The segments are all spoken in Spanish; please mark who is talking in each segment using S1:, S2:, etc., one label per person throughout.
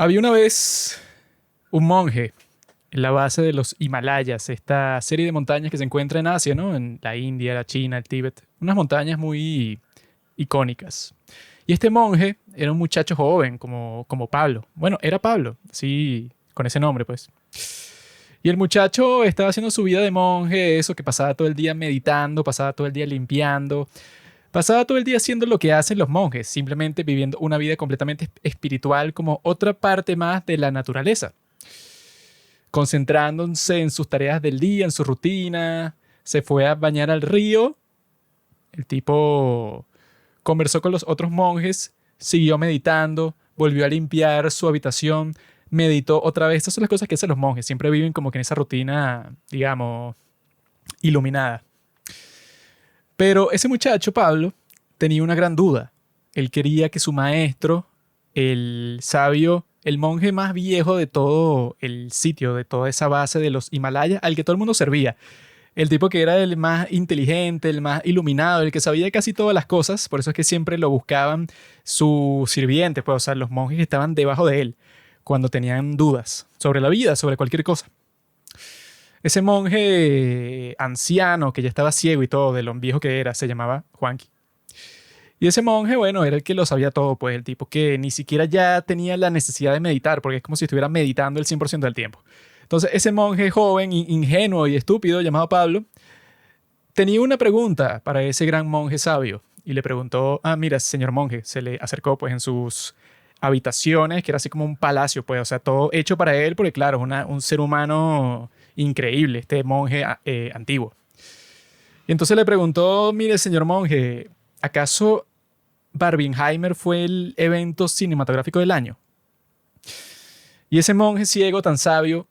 S1: Había una vez un monje en la base de los Himalayas, esta serie de montañas que se encuentra en Asia, ¿no? En la India, la China, el Tíbet. Unas montañas muy icónicas. Y este monje era un muchacho joven, como Pablo. Bueno, era Pablo, sí, con ese nombre, pues. Y el muchacho estaba haciendo su vida de monje, eso que pasaba todo el día meditando, pasaba todo el día limpiando, pasaba todo el día haciendo lo que hacen los monjes, simplemente viviendo una vida completamente espiritual como otra parte más de la naturaleza, concentrándose en sus tareas del día, en su rutina. Se fue a bañar al río. El tipo conversó con los otros monjes, siguió meditando, volvió a limpiar su habitación, meditó otra vez. Estas son las cosas que hacen los monjes. Siempre viven como que en esa rutina, digamos, iluminada. Pero ese muchacho, Pablo, tenía una gran duda. Él quería que su maestro, el sabio, el monje más viejo de todo el sitio, de toda esa base de los Himalayas, al que todo el mundo servía, el tipo que era el más inteligente, el más iluminado, el que sabía casi todas las cosas, por eso es que siempre lo buscaban sus sirvientes, pues, o sea, los monjes que estaban debajo de él, cuando tenían dudas sobre la vida, sobre cualquier cosa. Ese monje anciano que ya estaba ciego y todo, de lo viejo que era, se llamaba Juanqui. Y ese monje, bueno, era el que lo sabía todo, pues el tipo que ni siquiera ya tenía la necesidad de meditar, porque es como si estuviera meditando el 100% del tiempo. Entonces, ese monje joven, ingenuo y estúpido, llamado Pablo, tenía una pregunta para ese gran monje sabio. Y le preguntó, mira, señor monje, se le acercó pues en sus habitaciones, que era así como un palacio, pues, o sea, todo hecho para él, porque claro, es un ser humano increíble, este monje antiguo. Y entonces le preguntó, mire, señor monje, ¿acaso Barbenheimer fue el evento cinematográfico del año? Y ese monje ciego tan sabio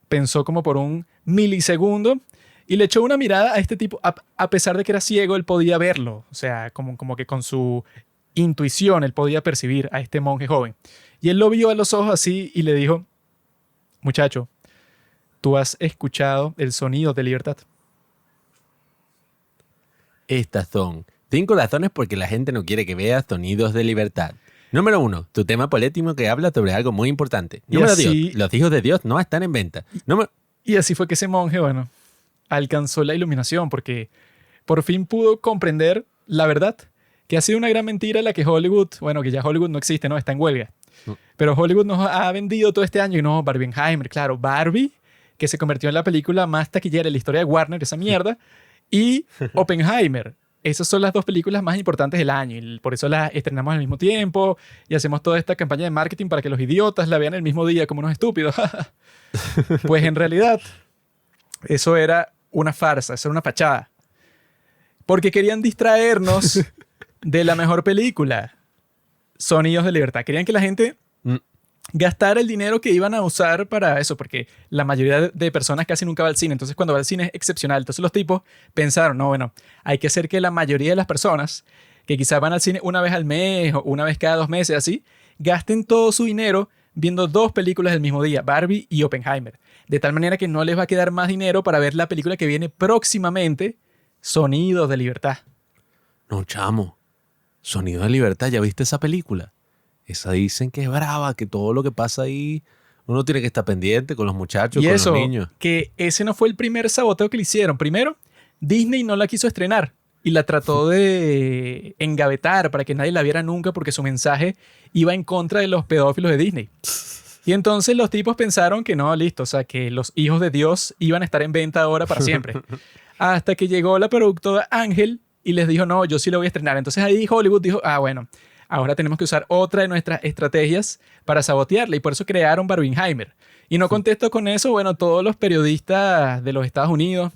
S1: pensó como por un milisegundo y le echó una mirada a este tipo. A pesar de que era ciego, él podía verlo. O sea, como que con su intuición él podía percibir a este monje joven. Y él lo vio a los ojos así y le dijo, muchacho, ¿tú has escuchado el sonido de libertad?
S2: Estas son 5 razones por qué la gente no quiere que veas sonidos de libertad. Número 1. Tu tema político que habla sobre algo muy importante. Número 2. Los hijos de Dios no están en venta.
S1: Y así fue que ese monje, bueno, alcanzó la iluminación porque por fin pudo comprender la verdad, que ha sido una gran mentira la que Hollywood, bueno, que ya Hollywood no existe, ¿no? Está en huelga. Pero Hollywood nos ha vendido todo este año y no, Barbenheimer, claro, Barbie, que se convirtió en la película más taquillera en la historia de Warner, esa mierda, y Oppenheimer. Esas son las dos películas más importantes del año y por eso las estrenamos al mismo tiempo y hacemos toda esta campaña de marketing para que los idiotas la vean el mismo día como unos estúpidos. Pues en realidad eso era una farsa, eso era una fachada. Porque querían distraernos de la mejor película, Sonidos de Libertad. Querían que la gente gastar el dinero que iban a usar para eso, porque la mayoría de personas casi nunca va al cine. Entonces, cuando va al cine es excepcional. Entonces, los tipos pensaron, no, bueno, hay que hacer que la mayoría de las personas que quizás van al cine una vez al mes o una vez cada 2 meses, así, gasten todo su dinero viendo 2 películas del mismo día, Barbie y Oppenheimer. De tal manera que no les va a quedar más dinero para ver la película que viene próximamente, Sonidos de Libertad.
S2: No, chamo. Sonido de Libertad, ¿ya viste esa película? Esa dicen que es brava, que todo lo que pasa ahí uno tiene que estar pendiente con los muchachos, con los niños.
S1: Que ese no fue el primer saboteo que le hicieron. Primero, Disney no la quiso estrenar y la trató de engavetar para que nadie la viera nunca porque su mensaje iba en contra de los pedófilos de Disney. Y entonces los tipos pensaron que no, listo, o sea, que los hijos de Dios iban a estar en venta ahora para siempre. Hasta que llegó la productora Ángel y les dijo, no, yo sí la voy a estrenar. Entonces ahí Hollywood dijo, bueno, ahora tenemos que usar otra de nuestras estrategias para sabotearla y por eso crearon Barbenheimer. Y no contesto con eso, bueno, todos los periodistas de los Estados Unidos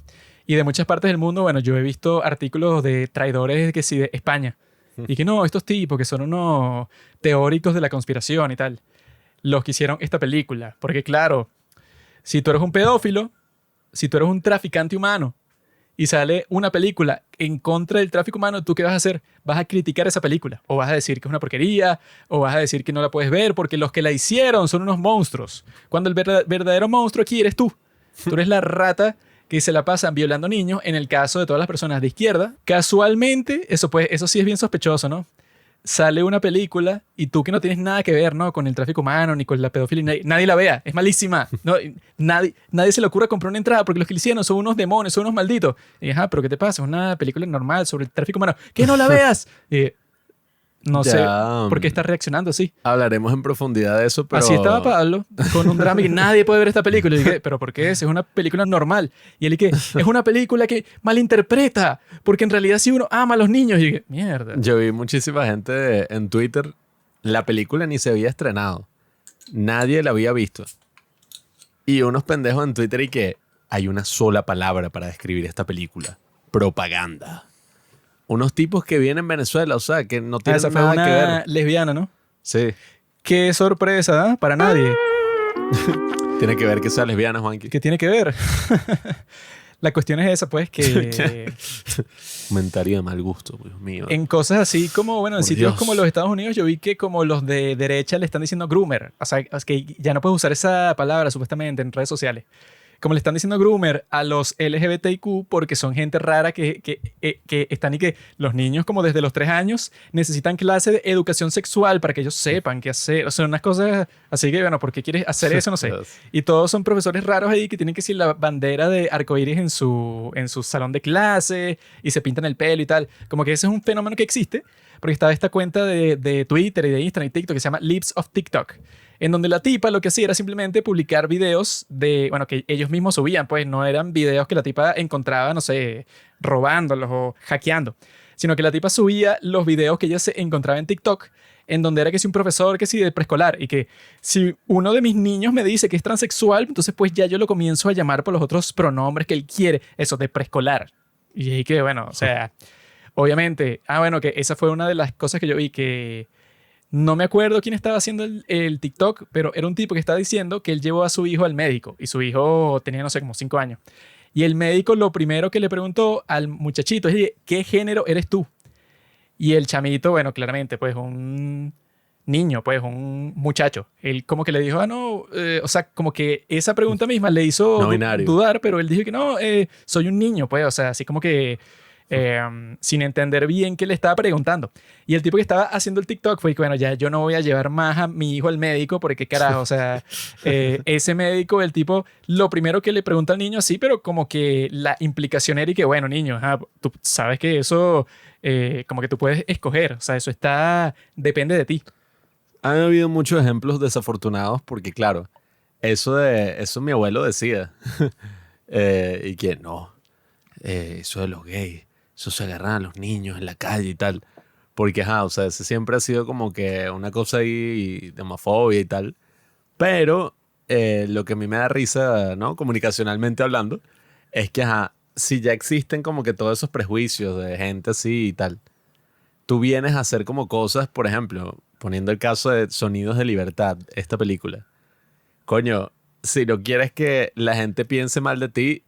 S1: y de muchas partes del mundo, bueno, yo he visto artículos de traidores que sí de España y que no, estos tipos que son unos teóricos de la conspiración y tal, los que hicieron esta película. Porque claro, si tú eres un pedófilo, si tú eres un traficante humano, y sale una película en contra del tráfico humano, ¿tú qué vas a hacer? ¿Vas a criticar esa película? ¿O vas a decir que es una porquería? ¿O vas a decir que no la puedes ver porque los que la hicieron son unos monstruos? Cuando el verdadero monstruo aquí eres tú. Tú eres la rata que se la pasan violando niños en el caso de todas las personas de izquierda. Casualmente, eso sí es bien sospechoso, ¿no? sale una película y tú que no tienes nada que ver, ¿no? Con el tráfico humano ni con la pedofilia, nadie la vea, es malísima. No, nadie se le ocurre comprar una entrada porque los que le hicieron son unos demonios, son unos malditos. Y ajá, pero ¿qué te pasa? Es una película normal sobre el tráfico humano. ¡Que no la veas! No sé por qué estás reaccionando así.
S2: Hablaremos en profundidad de eso, pero...
S1: Así estaba Pablo, con un drama y nadie puede ver esta película. Y dije, ¿pero por qué? Es una película normal. Y él dije, es una película que malinterpreta, porque en realidad si uno ama a los niños. Y dije, mierda.
S2: Yo vi muchísima gente en Twitter, la película ni se había estrenado. Nadie la había visto. Y unos pendejos en Twitter y que hay una sola palabra para describir esta película. Propaganda. Unos tipos que vienen en Venezuela, o sea, que no tienen
S1: esa fue
S2: nada
S1: una
S2: que ver.
S1: lesbiana, ¿no?
S2: Sí.
S1: Qué sorpresa, ¿eh? Para nadie.
S2: Tiene que ver que sea lesbiana, Juanqui.
S1: ¿Qué tiene que ver? La cuestión es esa, pues, que...
S2: Comentario de mal gusto, Dios mío.
S1: En cosas así como, bueno, en
S2: Por
S1: sitios
S2: Dios.
S1: como los Estados Unidos, yo vi que como los de derecha le están diciendo groomer. O sea, es que ya no puedes usar esa palabra, supuestamente, en redes sociales. Como le están diciendo groomer a los LGBTQ porque son gente rara que están y que los niños como desde los 3 años necesitan clase de educación sexual para que ellos sepan qué hacer. O sea, unas cosas así que, bueno, ¿por qué quieres hacer eso? No sé. Y todos son profesores raros ahí que tienen que decir la bandera de arcoíris en su salón de clase y se pintan el pelo y tal. Como que ese es un fenómeno que existe porque estaba esta cuenta de Twitter y de Instagram y TikTok que se llama Lips of TikTok, en donde la tipa lo que hacía era simplemente publicar videos de, bueno, que ellos mismos subían, pues no eran videos que la tipa encontraba, no sé, robándolos o hackeando, sino que la tipa subía los videos que ella se encontraba en TikTok, en donde era que si un profesor, que si de preescolar, y que si uno de mis niños me dice que es transexual, entonces pues ya yo lo comienzo a llamar por los otros pronombres que él quiere, eso, de preescolar. Y ahí que, bueno, o sea, obviamente, bueno, que esa fue una de las cosas que yo vi que... No me acuerdo quién estaba haciendo el TikTok, pero era un tipo que estaba diciendo que él llevó a su hijo al médico y su hijo tenía, no sé, como 5 años. Y el médico lo primero que le preguntó al muchachito es, ¿qué género eres tú? Y el chamito, bueno, claramente, pues un niño, pues un muchacho. Él como que le dijo, no, o sea, como que esa pregunta misma le hizo dudar, pero él dijo que no, soy un niño, pues, o sea, así como que... sin entender bien qué le estaba preguntando. Y el tipo que estaba haciendo el TikTok fue que, bueno, ya yo no voy a llevar más a mi hijo al médico porque qué carajo, o sea, ese médico, el tipo, lo primero que le pregunta al niño, sí, pero como que la implicación era y que, bueno, niño, tú sabes que eso, como que tú puedes escoger, o sea, eso depende de ti.
S2: Han habido muchos ejemplos desafortunados porque, claro, eso mi abuelo decía. Y que no, eso de los gays. Eso se agarran a los niños en la calle y tal. Porque, o sea, ese siempre ha sido como que una cosa ahí de homofobia y tal. Pero lo que a mí me da risa, ¿no? Comunicacionalmente hablando, es que, si ya existen como que todos esos prejuicios de gente así y tal, tú vienes a hacer como cosas, por ejemplo, poniendo el caso de Sonidos de Libertad, esta película. Coño, si no quieres que la gente piense mal de ti,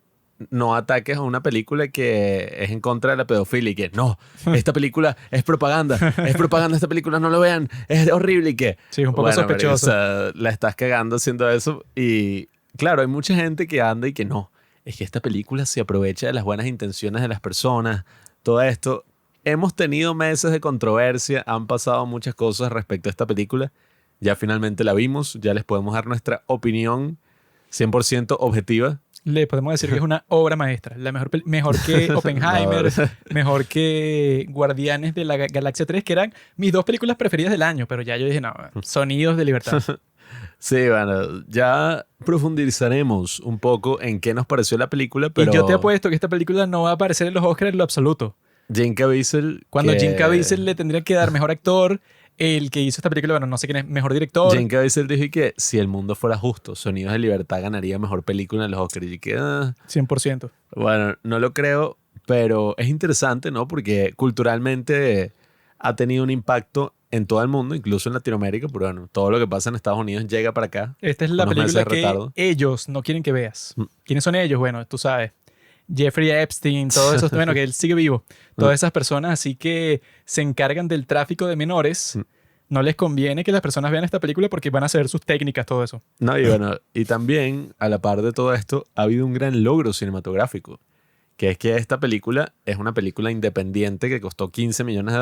S2: no ataques a una película que es en contra de la pedofilia y que no, esta película es propaganda, esta película no lo vean, es horrible y que...
S1: Sí, es un poco sospechoso.
S2: O sea, la estás cagando haciendo eso y claro, hay mucha gente que anda y que no, es que esta película se aprovecha de las buenas intenciones de las personas, todo esto. Hemos tenido meses de controversia, han pasado muchas cosas respecto a esta película, ya finalmente la vimos, ya les podemos dar nuestra opinión 100% objetiva.
S1: Le podemos decir que es una obra maestra. La mejor que Oppenheimer, mejor que Guardianes de la Galaxia 3, que eran mis 2 películas preferidas del año. Pero ya yo dije, no, Sonidos de Libertad.
S2: Sí, bueno, ya profundizaremos un poco en qué nos pareció la película, pero...
S1: Y yo te apuesto que esta película no va a aparecer en los Oscars en lo absoluto.
S2: Jim Caviezel...
S1: Cuando Jim Caviezel le tendría que dar mejor actor... El que hizo esta película, bueno, no sé quién es, mejor director.
S2: Jim Caviezel dijo que si el mundo fuera justo, Sonidos de Libertad ganaría mejor película en los Oscars. Y que,
S1: 100%.
S2: Bueno, no lo creo, pero es interesante, ¿no? Porque culturalmente ha tenido un impacto en todo el mundo, incluso en Latinoamérica, pero bueno, todo lo que pasa en Estados Unidos llega para acá.
S1: Esta es la película que ellos no quieren que veas. ¿Quiénes son ellos? Bueno, tú sabes. Jeffrey Epstein, todos esos, bueno, que él sigue vivo. Todas esas personas así que se encargan del tráfico de menores, no les conviene que las personas vean esta película porque van a saber sus técnicas, todo eso.
S2: No, y bueno, y también, a la par de todo esto, ha habido un gran logro cinematográfico, que es que esta película es una película independiente que costó $15 millones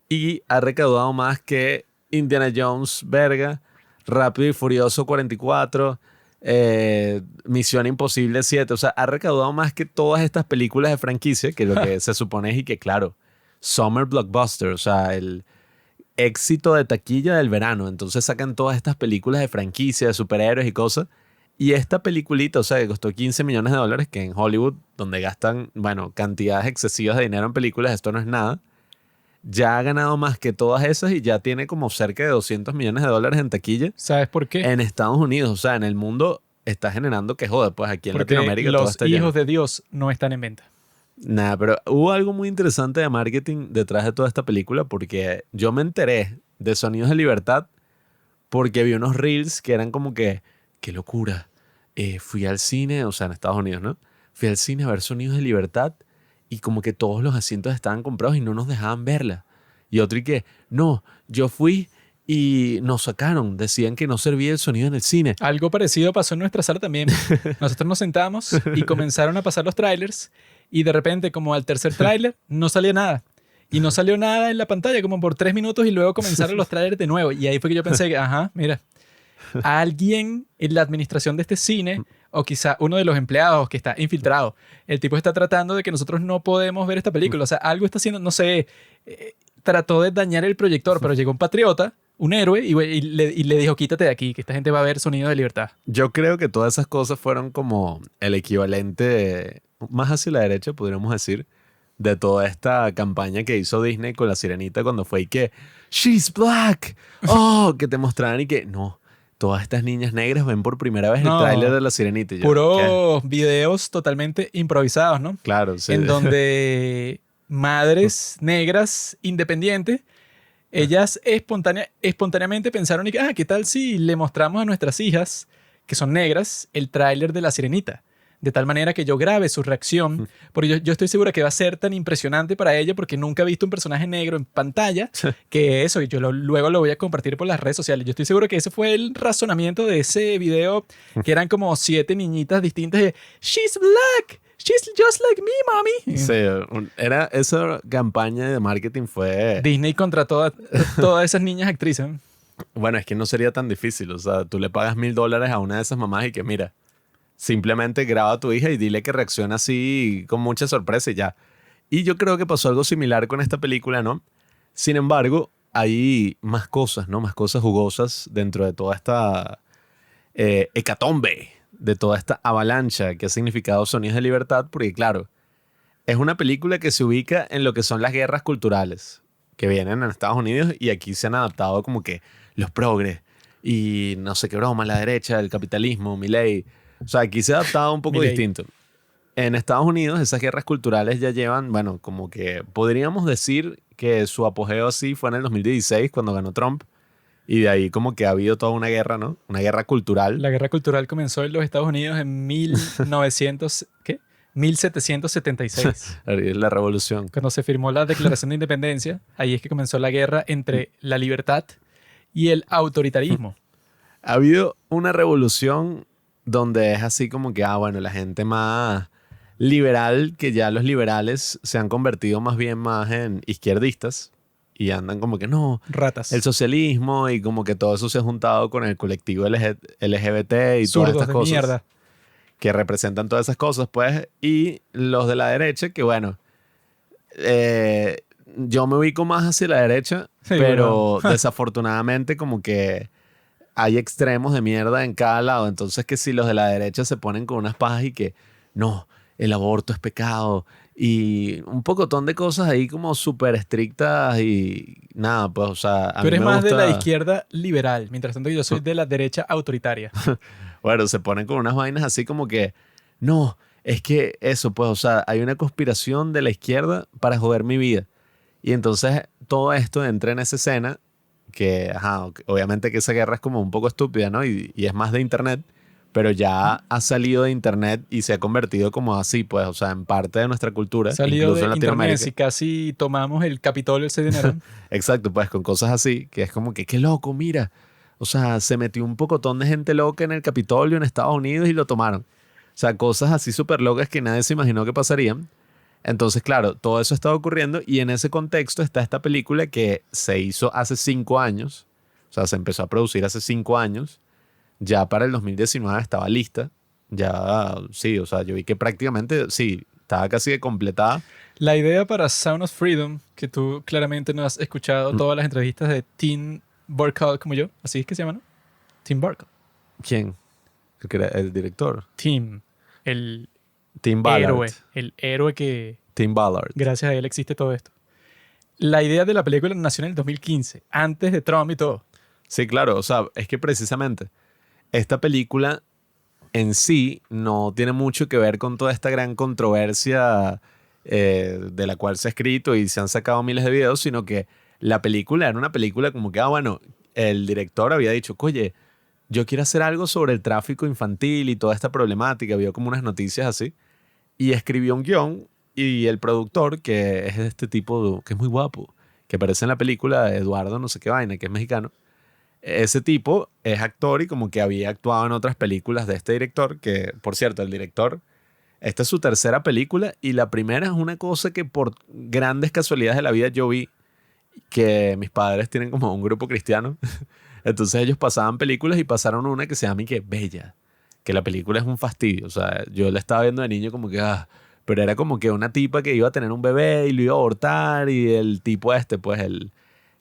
S2: y ha recaudado más que Indiana Jones, verga, Rápido y Furioso 44, Misión Imposible 7. O sea, ha recaudado más que todas estas películas de franquicia, que lo que se supone es y que, claro, Summer Blockbuster, o sea, el éxito de taquilla del verano. Entonces sacan todas estas películas de franquicia, de superhéroes y cosas. Y esta peliculita, o sea, que costó 15 millones de dólares, que en Hollywood, donde gastan, bueno, cantidades excesivas de dinero en películas, esto no es nada, ya ha ganado más que todas esas y ya tiene como cerca de 200 millones de dólares en taquilla
S1: ¿Sabes por qué?
S2: en Estados Unidos. O sea, en el mundo está generando que joder, pues aquí en
S1: Porque
S2: Latinoamérica todo
S1: los
S2: está lleno.
S1: hijos de Dios no están en venta.
S2: Nada, pero hubo algo muy interesante de marketing detrás de toda esta película porque yo me enteré de Sonidos de Libertad porque vi unos reels que eran como que, qué locura. Fui al cine, o sea, en Estados Unidos, ¿no? Fui al cine a ver Sonidos de Libertad y como que todos los asientos estaban comprados y no nos dejaban verla. Y otro y que, no, yo fui y nos sacaron, decían que no servía el sonido en el cine.
S1: Algo parecido pasó en nuestra sala también. Nosotros nos sentamos y comenzaron a pasar los trailers y de repente, como al tercer tráiler, no salía nada. Y no salió nada en la pantalla como por 3 minutos y luego comenzaron los trailers de nuevo. Y ahí fue que yo pensé que, ajá, mira, alguien en la administración de este cine o quizá uno de los empleados que está infiltrado, el tipo está tratando de que nosotros no podemos ver esta película. O sea, algo está haciendo, no sé, trató de dañar el proyector, pero llegó un patriota, un héroe, y le dijo, quítate de aquí, que esta gente va a ver Sonido de Libertad.
S2: Yo creo que todas esas cosas fueron como el equivalente, más hacia la derecha, podríamos decir, de toda esta campaña que hizo Disney con la Sirenita cuando fue y que, she's black, oh, que te mostraran y que, no, todas estas niñas negras ven por primera vez el
S1: No,
S2: tráiler de la Sirenita. Y yo, ¿qué?
S1: puros videos totalmente improvisados, ¿no?
S2: Claro, sí.
S1: En donde madres negras independientes, ellas espontáneamente pensaron, y que, ¿qué tal si le mostramos a nuestras hijas, que son negras, el tráiler de La Sirenita? De tal manera que yo grabe su reacción, porque yo estoy segura que va a ser tan impresionante para ella porque nunca he visto un personaje negro en pantalla que eso, y yo luego lo voy a compartir por las redes sociales. Yo estoy seguro que ese fue el razonamiento de ese video, que eran como 7 niñitas distintas de She's black, she's just like me, mommy.
S2: Sí, era, esa campaña de marketing fue...
S1: Disney contrató a todas esas niñas actrices.
S2: Bueno, es que no sería tan difícil. O sea, tú le pagas $1,000 a una de esas mamás y que mira, simplemente graba a tu hija y dile que reacciona así con mucha sorpresa y ya. Y yo creo que pasó algo similar con esta película, ¿no? Sin embargo, hay más cosas, ¿no? Más cosas jugosas dentro de toda esta hecatombe, de toda esta avalancha que ha significado Sonidos de Libertad, porque claro, es una película que se ubica en lo que son las guerras culturales que vienen en Estados Unidos y aquí se han adaptado como que los progres y no sé qué broma, la derecha, el capitalismo, Milei. O sea, aquí se ha adaptado un poco
S1: Milei.
S2: distinto. En Estados Unidos esas guerras culturales ya llevan, bueno, como que podríamos decir que su apogeo así fue en el 2016 cuando ganó Trump y de ahí como que ha habido toda una guerra, ¿no? Una guerra cultural.
S1: La guerra cultural comenzó en los Estados Unidos en 1900, ¿qué? 1776.
S2: La revolución.
S1: Cuando se firmó la Declaración de Independencia, ahí es que comenzó la guerra entre la libertad y el autoritarismo.
S2: Ha habido una revolución donde es así como que, bueno, la gente más liberal, que ya los liberales se han convertido más bien más en izquierdistas y andan como que no,
S1: Ratas.
S2: el socialismo y como que todo eso se ha juntado con el colectivo LGBT y todas
S1: Zurdos
S2: estas
S1: de
S2: cosas
S1: mierda.
S2: que representan todas esas cosas, pues, y los de la derecha, que bueno, yo me ubico más hacia la derecha,
S1: Sí,
S2: pero desafortunadamente como que hay extremos de mierda en cada lado. Entonces que si los de la derecha se ponen con unas pajas y que no, el aborto es pecado y un pocotón de cosas ahí como súper estrictas y nada, pues o sea, a
S1: Tú
S2: mí
S1: eres
S2: me
S1: más de
S2: gusta-
S1: la izquierda liberal, mientras tanto yo soy de la derecha autoritaria.
S2: Bueno, se ponen con unas vainas así como que no, es que eso, pues o sea, hay una conspiración de la izquierda para joder mi vida. Y entonces todo esto entra en esa escena que, ajá, obviamente que esa guerra es como un poco estúpida, ¿no? Y es más de internet, pero ya ha salido de internet y se ha convertido como así, pues, o sea, en parte de nuestra cultura,
S1: Salido
S2: incluso
S1: de
S2: en
S1: internet
S2: Latinoamérica.
S1: y casi tomamos el Capitolio el 6 de enero.
S2: Exacto, pues con cosas así, que es como que, qué loco, mira. O sea, se metió un pocotón de gente loca en el Capitolio en Estados Unidos y lo tomaron. O sea, cosas así súper locas que nadie se imaginó que pasarían. Entonces, claro, todo eso estaba ocurriendo y en ese contexto está esta película que se hizo hace 5 años, o sea, se empezó a producir hace 5 años, ya para el 2019 estaba lista, ya, sí, o sea, yo vi que prácticamente, sí, estaba casi de completada.
S1: La idea para Sound of Freedom, que tú claramente no has escuchado
S2: Mm,
S1: todas las entrevistas de Tim Burkle como yo, así es que se llama, ¿no? Tim Burkle.
S2: ¿Quién? El, que era el director.
S1: Tim, el
S2: Tim Ballard.
S1: el héroe que
S2: Tim Ballard.
S1: gracias a él existe todo esto. La idea de la película nació en el 2015, antes de Trump y todo.
S2: Sí, claro, o sea, es que precisamente esta película en sí no tiene mucho que ver con toda esta gran controversia de la cual se ha escrito y se han sacado miles de videos, sino que la película era una película como que, bueno, el director había dicho, oye, yo quiero hacer algo sobre el tráfico infantil y toda esta problemática, vio como unas noticias así, y escribió un guión y el productor, que es este tipo que es muy guapo, que aparece en la película, Eduardo no sé qué vaina, que es mexicano, ese tipo es actor y como que había actuado en otras películas de este director, que por cierto, el director, esta es su tercera película y la primera es una cosa que por grandes casualidades de la vida yo vi que mis padres tienen como un grupo cristiano, entonces ellos pasaban películas y pasaron una que se llama y que Bella, que la película es un fastidio, o sea, yo la estaba viendo de niño como que, pero era como que una tipa que iba a tener un bebé y lo iba a abortar y el tipo este, pues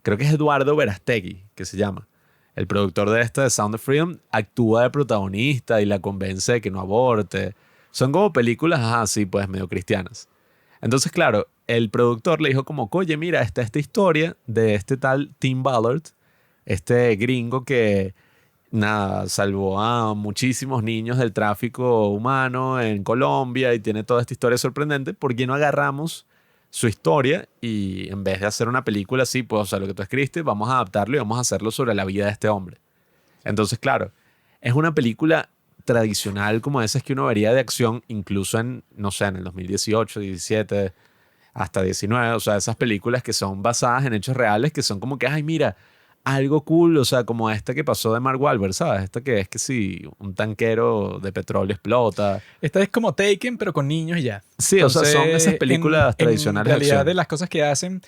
S2: creo que es Eduardo Verastegui, que se llama. El productor de esta de Sound of Freedom actúa de protagonista y la convence de que no aborte. Son como películas así, pues medio cristianas. Entonces, claro, el productor le dijo como, oye, mira, está esta historia de este tal Tim Ballard, este gringo que, nada, salvó a muchísimos niños del tráfico humano en Colombia y tiene toda esta historia sorprendente. ¿Por qué no agarramos su historia y en vez de hacer una película así, pues, o sea, lo que tú escribiste, vamos a adaptarlo y vamos a hacerlo sobre la vida de este hombre? Entonces, claro, es una película tradicional como esas que uno vería de acción, incluso en, no sé, en el 2018, 17, hasta 19, o sea, esas películas que son basadas en hechos reales, que son como que, ay, mira, algo cool, o sea, como esta que pasó de Mark Wahlberg, ¿sabes? Esta que es que si un tanquero de petróleo explota.
S1: Esta es como Taken, pero con niños y ya.
S2: Sí, o sea, son esas
S1: Entonces,
S2: películas
S1: en
S2: tradicionales de
S1: realidad de
S2: acción.
S1: las cosas que hacen,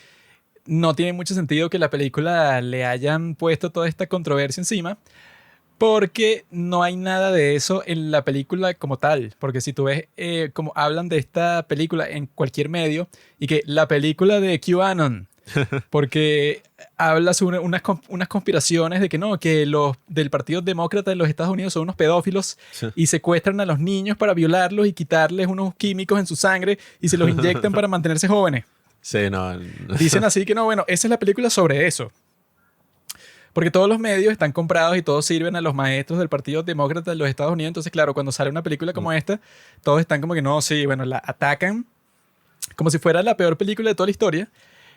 S1: no tiene mucho sentido que la película le hayan puesto toda esta controversia encima, porque no hay nada de eso en la película como tal. Porque si tú ves como hablan de esta película en cualquier medio y que la película de QAnon, porque habla sobre unas conspiraciones de que no, que los del Partido Demócrata de los Estados Unidos son unos pedófilos
S2: Sí.
S1: y secuestran a los niños para violarlos y quitarles unos químicos en su sangre y se los inyectan para mantenerse jóvenes.
S2: Sí, no.
S1: Dicen así que no, bueno, esa es la película sobre eso. Porque todos los medios están comprados y todos sirven a los maestros del Partido Demócrata de los Estados Unidos. Entonces, claro, cuando sale una película como esta, todos están como que no, sí, bueno, la atacan como si fuera la peor película de toda la historia.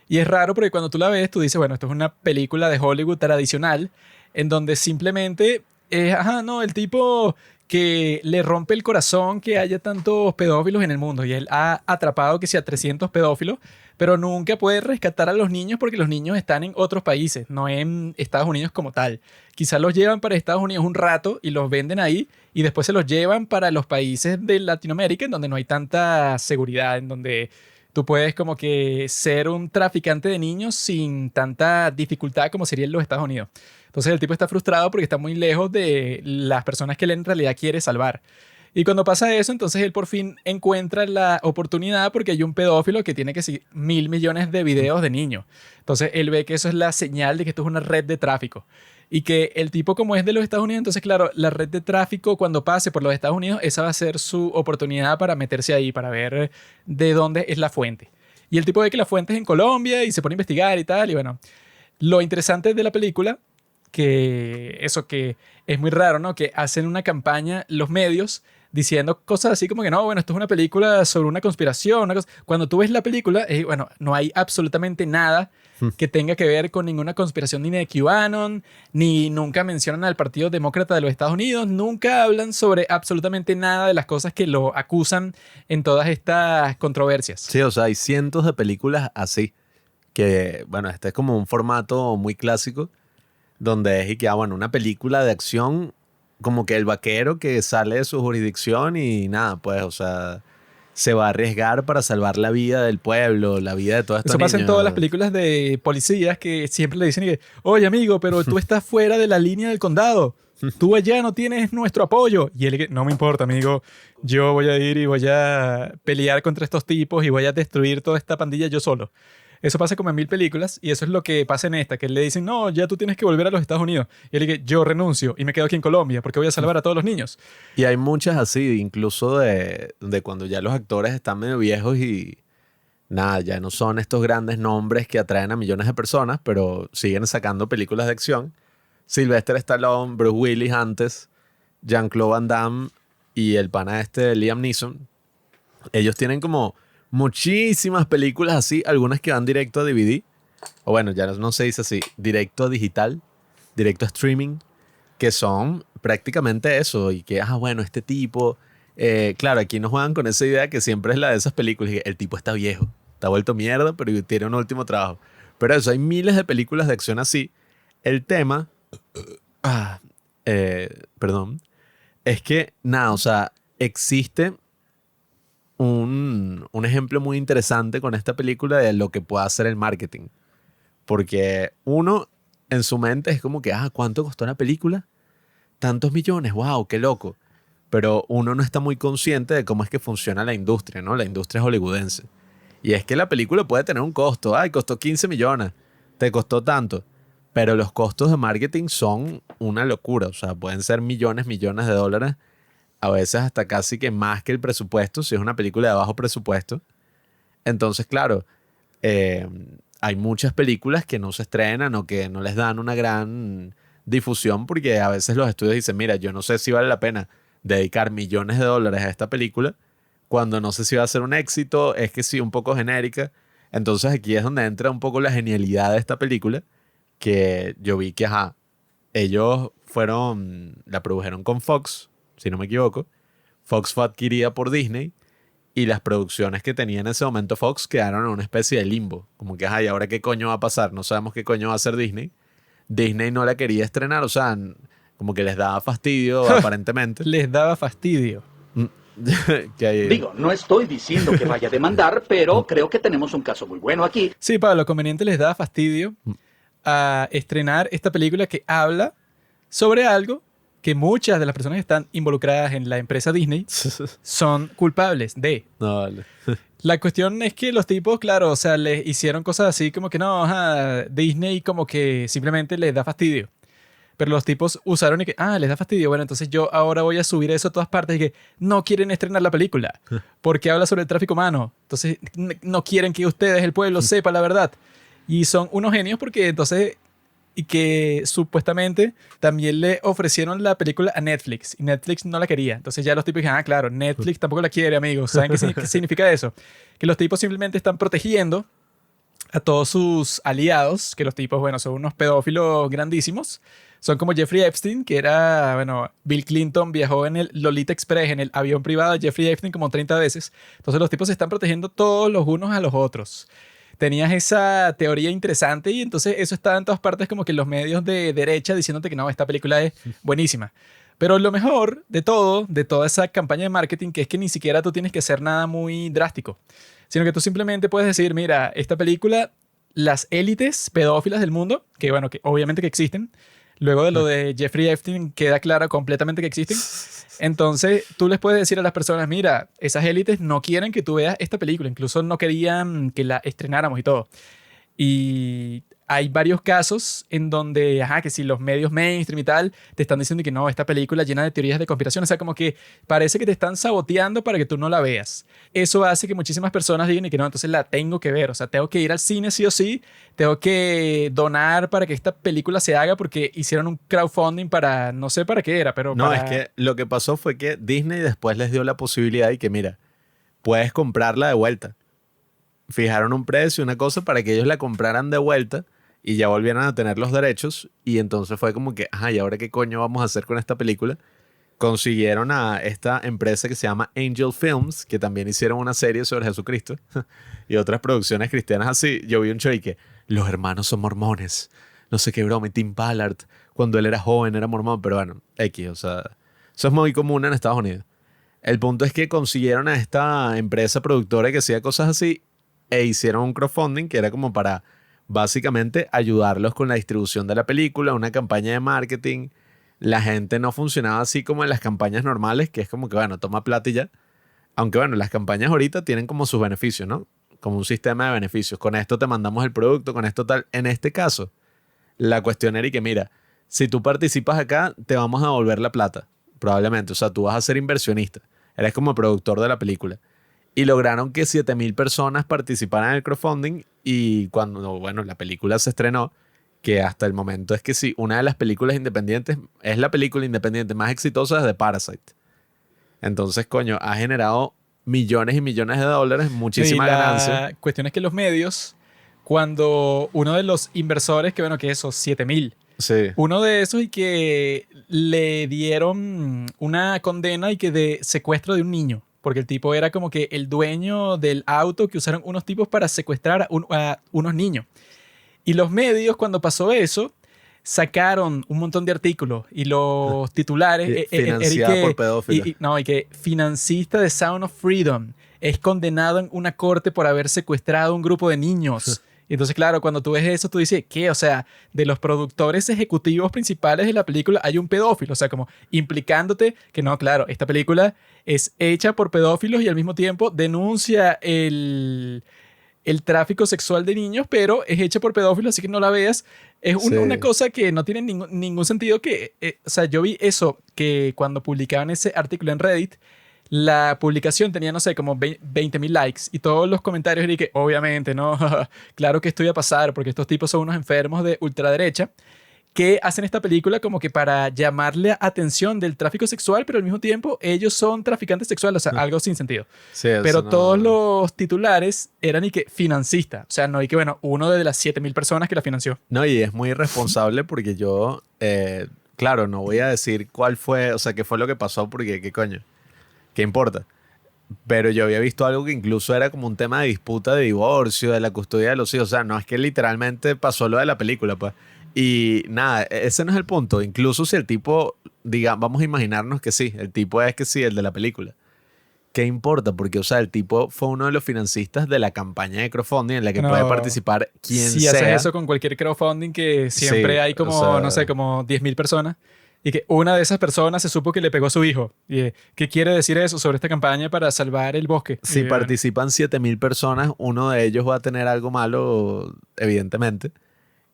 S1: Y es raro porque cuando tú la ves, tú dices, bueno, esto es una película de Hollywood tradicional en donde simplemente es, ajá, no, el tipo que le rompe el corazón que haya tantos pedófilos en el mundo y él ha atrapado que sea 300 pedófilos, pero nunca puede rescatar a los niños porque los niños están en otros países, no en Estados Unidos como tal. Quizás los llevan para Estados Unidos un rato y los venden ahí y después se los llevan para los países de Latinoamérica en donde no hay tanta seguridad, en donde tú puedes como que ser un traficante de niños sin tanta dificultad como sería en los Estados Unidos. Entonces el tipo está frustrado porque está muy lejos de las personas que él en realidad quiere salvar. Y cuando pasa eso, entonces él por fin encuentra la oportunidad porque hay un pedófilo que tiene que seguir 1.000 millones de videos de niños. Entonces él ve que eso es la señal de que esto es una red de tráfico. Y que el tipo como es de los Estados Unidos, entonces claro, la red de tráfico cuando pase por los Estados Unidos, esa va a ser su oportunidad para meterse ahí, para ver de dónde es la fuente. Y el tipo ve que la fuente es en Colombia y se pone a investigar y tal. Y bueno, lo interesante de la película, que eso que es muy raro, ¿no? Que hacen una campaña los medios diciendo cosas así como que no, bueno, esto es una película sobre una conspiración, una cosa. Cuando tú ves la película, bueno, no hay absolutamente nada que tenga que ver con ninguna conspiración ni de QAnon, ni nunca mencionan al Partido Demócrata de los Estados Unidos, nunca hablan sobre absolutamente nada de las cosas que lo acusan en todas estas controversias.
S2: Sí, o sea, hay cientos de películas así, que, bueno, este es como un formato muy clásico, donde es y que, bueno, una película de acción, como que el vaquero que sale de su jurisdicción y nada, pues, o sea, se va a arriesgar para salvar la vida del pueblo, la vida de todos estos
S1: Eso pasa en
S2: niños.
S1: todas las películas de policías que siempre le dicen que, oye amigo, pero tú estás fuera de la línea del condado. Tú allá no tienes nuestro apoyo. Y él que, no me importa, amigo. Yo voy a ir y voy a pelear contra estos tipos y voy a destruir toda esta pandilla yo solo. Eso pasa como en 1000 películas y eso es lo que pasa en esta, que le dicen, no, ya tú tienes que volver a los Estados Unidos. Y él dice, yo renuncio y me quedo aquí en Colombia porque voy a salvar a todos los niños.
S2: Y hay muchas así, incluso de cuando ya los actores están medio viejos y nada, ya no son estos grandes nombres que atraen a millones de personas, pero siguen sacando películas de acción. Sylvester Stallone, Bruce Willis antes, Jean-Claude Van Damme y el pana Liam Neeson. Ellos tienen como muchísimas películas así, algunas que van directo a DVD, o bueno, ya no se dice así, directo a digital, directo a streaming, que son prácticamente eso, y que, bueno, este tipo, claro, aquí nos juegan con esa idea que siempre es la de esas películas, y que el tipo está viejo, está vuelto mierda, pero tiene un último trabajo. Pero eso, hay miles de películas de acción así. El tema, perdón, es que, nada, o sea, existe un ejemplo muy interesante con esta película de lo que puede hacer el marketing. Porque uno en su mente es como que, ¿cuánto costó la película? Tantos millones, wow, qué loco. Pero uno no está muy consciente de cómo es que funciona la industria, ¿no? La industria hollywoodense. Y es que la película puede tener un costo. Costó 15 millones. Te costó tanto. Pero los costos de marketing son una locura. O sea, pueden ser millones de dólares. A veces hasta casi que más que el presupuesto, si es una película de bajo presupuesto. Entonces, claro, hay muchas películas que no se estrenan o que no les dan una gran difusión porque a veces los estudios dicen, mira, yo no sé si vale la pena dedicar millones de dólares a esta película cuando no sé si va a ser un éxito, es que sí, un poco genérica. Entonces aquí es donde entra un poco la genialidad de esta película, que yo vi que, ellos la produjeron con Fox, si no me equivoco. Fox fue adquirida por Disney y las producciones que tenía en ese momento Fox quedaron en una especie de limbo. Como que, ¿y ahora qué coño va a pasar? No sabemos qué coño va a hacer Disney. Disney no la quería estrenar, o sea, como que les daba fastidio aparentemente.
S1: Les daba fastidio.
S3: Digo, no estoy diciendo que vaya a demandar, pero creo que tenemos un caso muy bueno aquí.
S1: Sí, para lo conveniente les daba fastidio a estrenar esta película que habla sobre algo que muchas de las personas que están involucradas en la empresa Disney son culpables de.
S2: No, vale.
S1: La cuestión es que los tipos, claro, o sea, les hicieron cosas así como que no, Disney como que simplemente les da fastidio. Pero los tipos usaron y que, les da fastidio. Bueno, entonces yo ahora voy a subir eso a todas partes y que no quieren estrenar la película porque habla sobre el tráfico humano. Entonces no quieren que ustedes, el pueblo, sepa la verdad. Y son unos genios porque entonces, y que supuestamente también le ofrecieron la película a Netflix y Netflix no la quería. Entonces ya los tipos dijeron, claro, Netflix tampoco la quiere, amigos. ¿Saben qué significa eso? Que los tipos simplemente están protegiendo a todos sus aliados, que los tipos, bueno, son unos pedófilos grandísimos. Son como Jeffrey Epstein, que era, bueno, Bill Clinton viajó en el Lolita Express, en el avión privado de Jeffrey Epstein como 30 veces. Entonces los tipos se están protegiendo todos los unos a los otros. Tenías esa teoría interesante y entonces eso estaba en todas partes como que en los medios de derecha diciéndote que no, esta película es buenísima. Pero lo mejor de todo, de toda esa campaña de marketing, que es que ni siquiera tú tienes que hacer nada muy drástico, sino que tú simplemente puedes decir, mira, esta película, las élites pedófilas del mundo, que bueno, que obviamente que existen, luego de lo de Jeffrey Epstein queda claro completamente que existen. Entonces tú les puedes decir a las personas, mira, esas élites no quieren que tú veas esta película, incluso no querían que la estrenáramos y todo. Y hay varios casos en donde, que si los medios mainstream y tal te están diciendo que no, esta película llena de teorías de conspiración, o sea, como que parece que te están saboteando para que tú no la veas. Eso hace que muchísimas personas digan que no, entonces la tengo que ver, o sea, tengo que ir al cine sí o sí, tengo que donar para que esta película se haga porque hicieron un crowdfunding para, no sé para qué era, pero
S2: no,
S1: para...
S2: es que lo que pasó fue que Disney después les dio la posibilidad y que, mira, puedes comprarla de vuelta. Fijaron un precio, una cosa para que ellos la compraran de vuelta y ya volvieran a tener los derechos. Y entonces fue como que, ¿y ahora qué coño vamos a hacer con esta película? Consiguieron a esta empresa que se llama Angel Films, que también hicieron una serie sobre Jesucristo y otras producciones cristianas así. Yo vi un show y que los hermanos son mormones, no sé qué broma, y Tim Ballard, cuando él era joven era mormón, pero bueno, X, o sea, eso es muy común en Estados Unidos. El punto es que consiguieron a esta empresa productora que hacía cosas así e hicieron un crowdfunding que era como para básicamente ayudarlos con la distribución de la película, una campaña de marketing. La gente no funcionaba así como en las campañas normales, que es como que, bueno, toma plata y ya. Aunque, bueno, las campañas ahorita tienen como sus beneficios, ¿no? Como un sistema de beneficios. Con esto te mandamos el producto, con esto tal. En este caso, la cuestión era que, mira, si tú participas acá, te vamos a devolver la plata, probablemente. O sea, tú vas a ser inversionista. Eres como productor de la película. Y lograron que 7.000 personas participaran en el crowdfunding y cuando, bueno, la película se estrenó, que hasta el momento es que sí, una de las películas independientes, es la película independiente más exitosa desde Parasite. Entonces, coño, ha generado millones y millones de dólares, muchísima ganancia.
S1: La cuestión es que los medios, cuando uno de los inversores, que bueno, que esos 7.000,
S2: Sí.
S1: uno de esos y que le dieron una condena y que de secuestro de un niño, porque el tipo era como que el dueño del auto que usaron unos tipos para secuestrar a unos niños. Y los medios, cuando pasó eso, sacaron un montón de artículos y los titulares...
S2: Financiada por pedófilos.
S1: Y que financista de Sound of Freedom es condenado en una corte por haber secuestrado a un grupo de niños. Y entonces, claro, cuando tú ves eso, tú dices, ¿qué? O sea, de los productores ejecutivos principales de la película hay un pedófilo. O sea, como implicándote que no, claro, esta película es hecha por pedófilos y al mismo tiempo denuncia el tráfico sexual de niños, pero es hecha por pedófilos, así que no la veas. Es una cosa que no tiene ningún sentido que... o sea, yo vi eso, que cuando publicaban ese artículo en Reddit, la publicación tenía, no sé, como 20.000 likes y todos los comentarios eran que, obviamente, no, claro que esto iba a pasar porque estos tipos son unos enfermos de ultraderecha que hacen esta película como que para llamarle atención del tráfico sexual, pero al mismo tiempo ellos son traficantes sexuales, o sea, algo sin sentido.
S2: Sí,
S1: Pero
S2: no,
S1: todos los titulares eran y que financista, o sea, no y que, bueno, uno de las 7.000 personas que la financió.
S2: No, y es muy irresponsable porque yo, claro, no voy a decir cuál fue, o sea, qué fue lo que pasó porque, ¿qué coño? ¿Qué importa? Pero yo había visto algo que incluso era como un tema de disputa de divorcio, de la custodia de los hijos. O sea, no es que literalmente pasó lo de la película, pues. Y nada, ese no es el punto. Incluso si el tipo, diga, vamos a imaginarnos que sí, el tipo es que sí, el de la película. ¿Qué importa? Porque, o sea, el tipo fue uno de los financistas de la campaña de crowdfunding en la que puede participar quien
S1: si
S2: sea.
S1: Si haces eso con cualquier crowdfunding que siempre
S2: Sí,
S1: hay como,
S2: o sea,
S1: no sé, como 10.000 personas y que una de esas personas se supo que le pegó a su hijo. Y, ¿qué quiere decir eso sobre esta campaña para salvar el bosque?
S2: Si participan 7.000 personas, uno de ellos va a tener algo malo, evidentemente.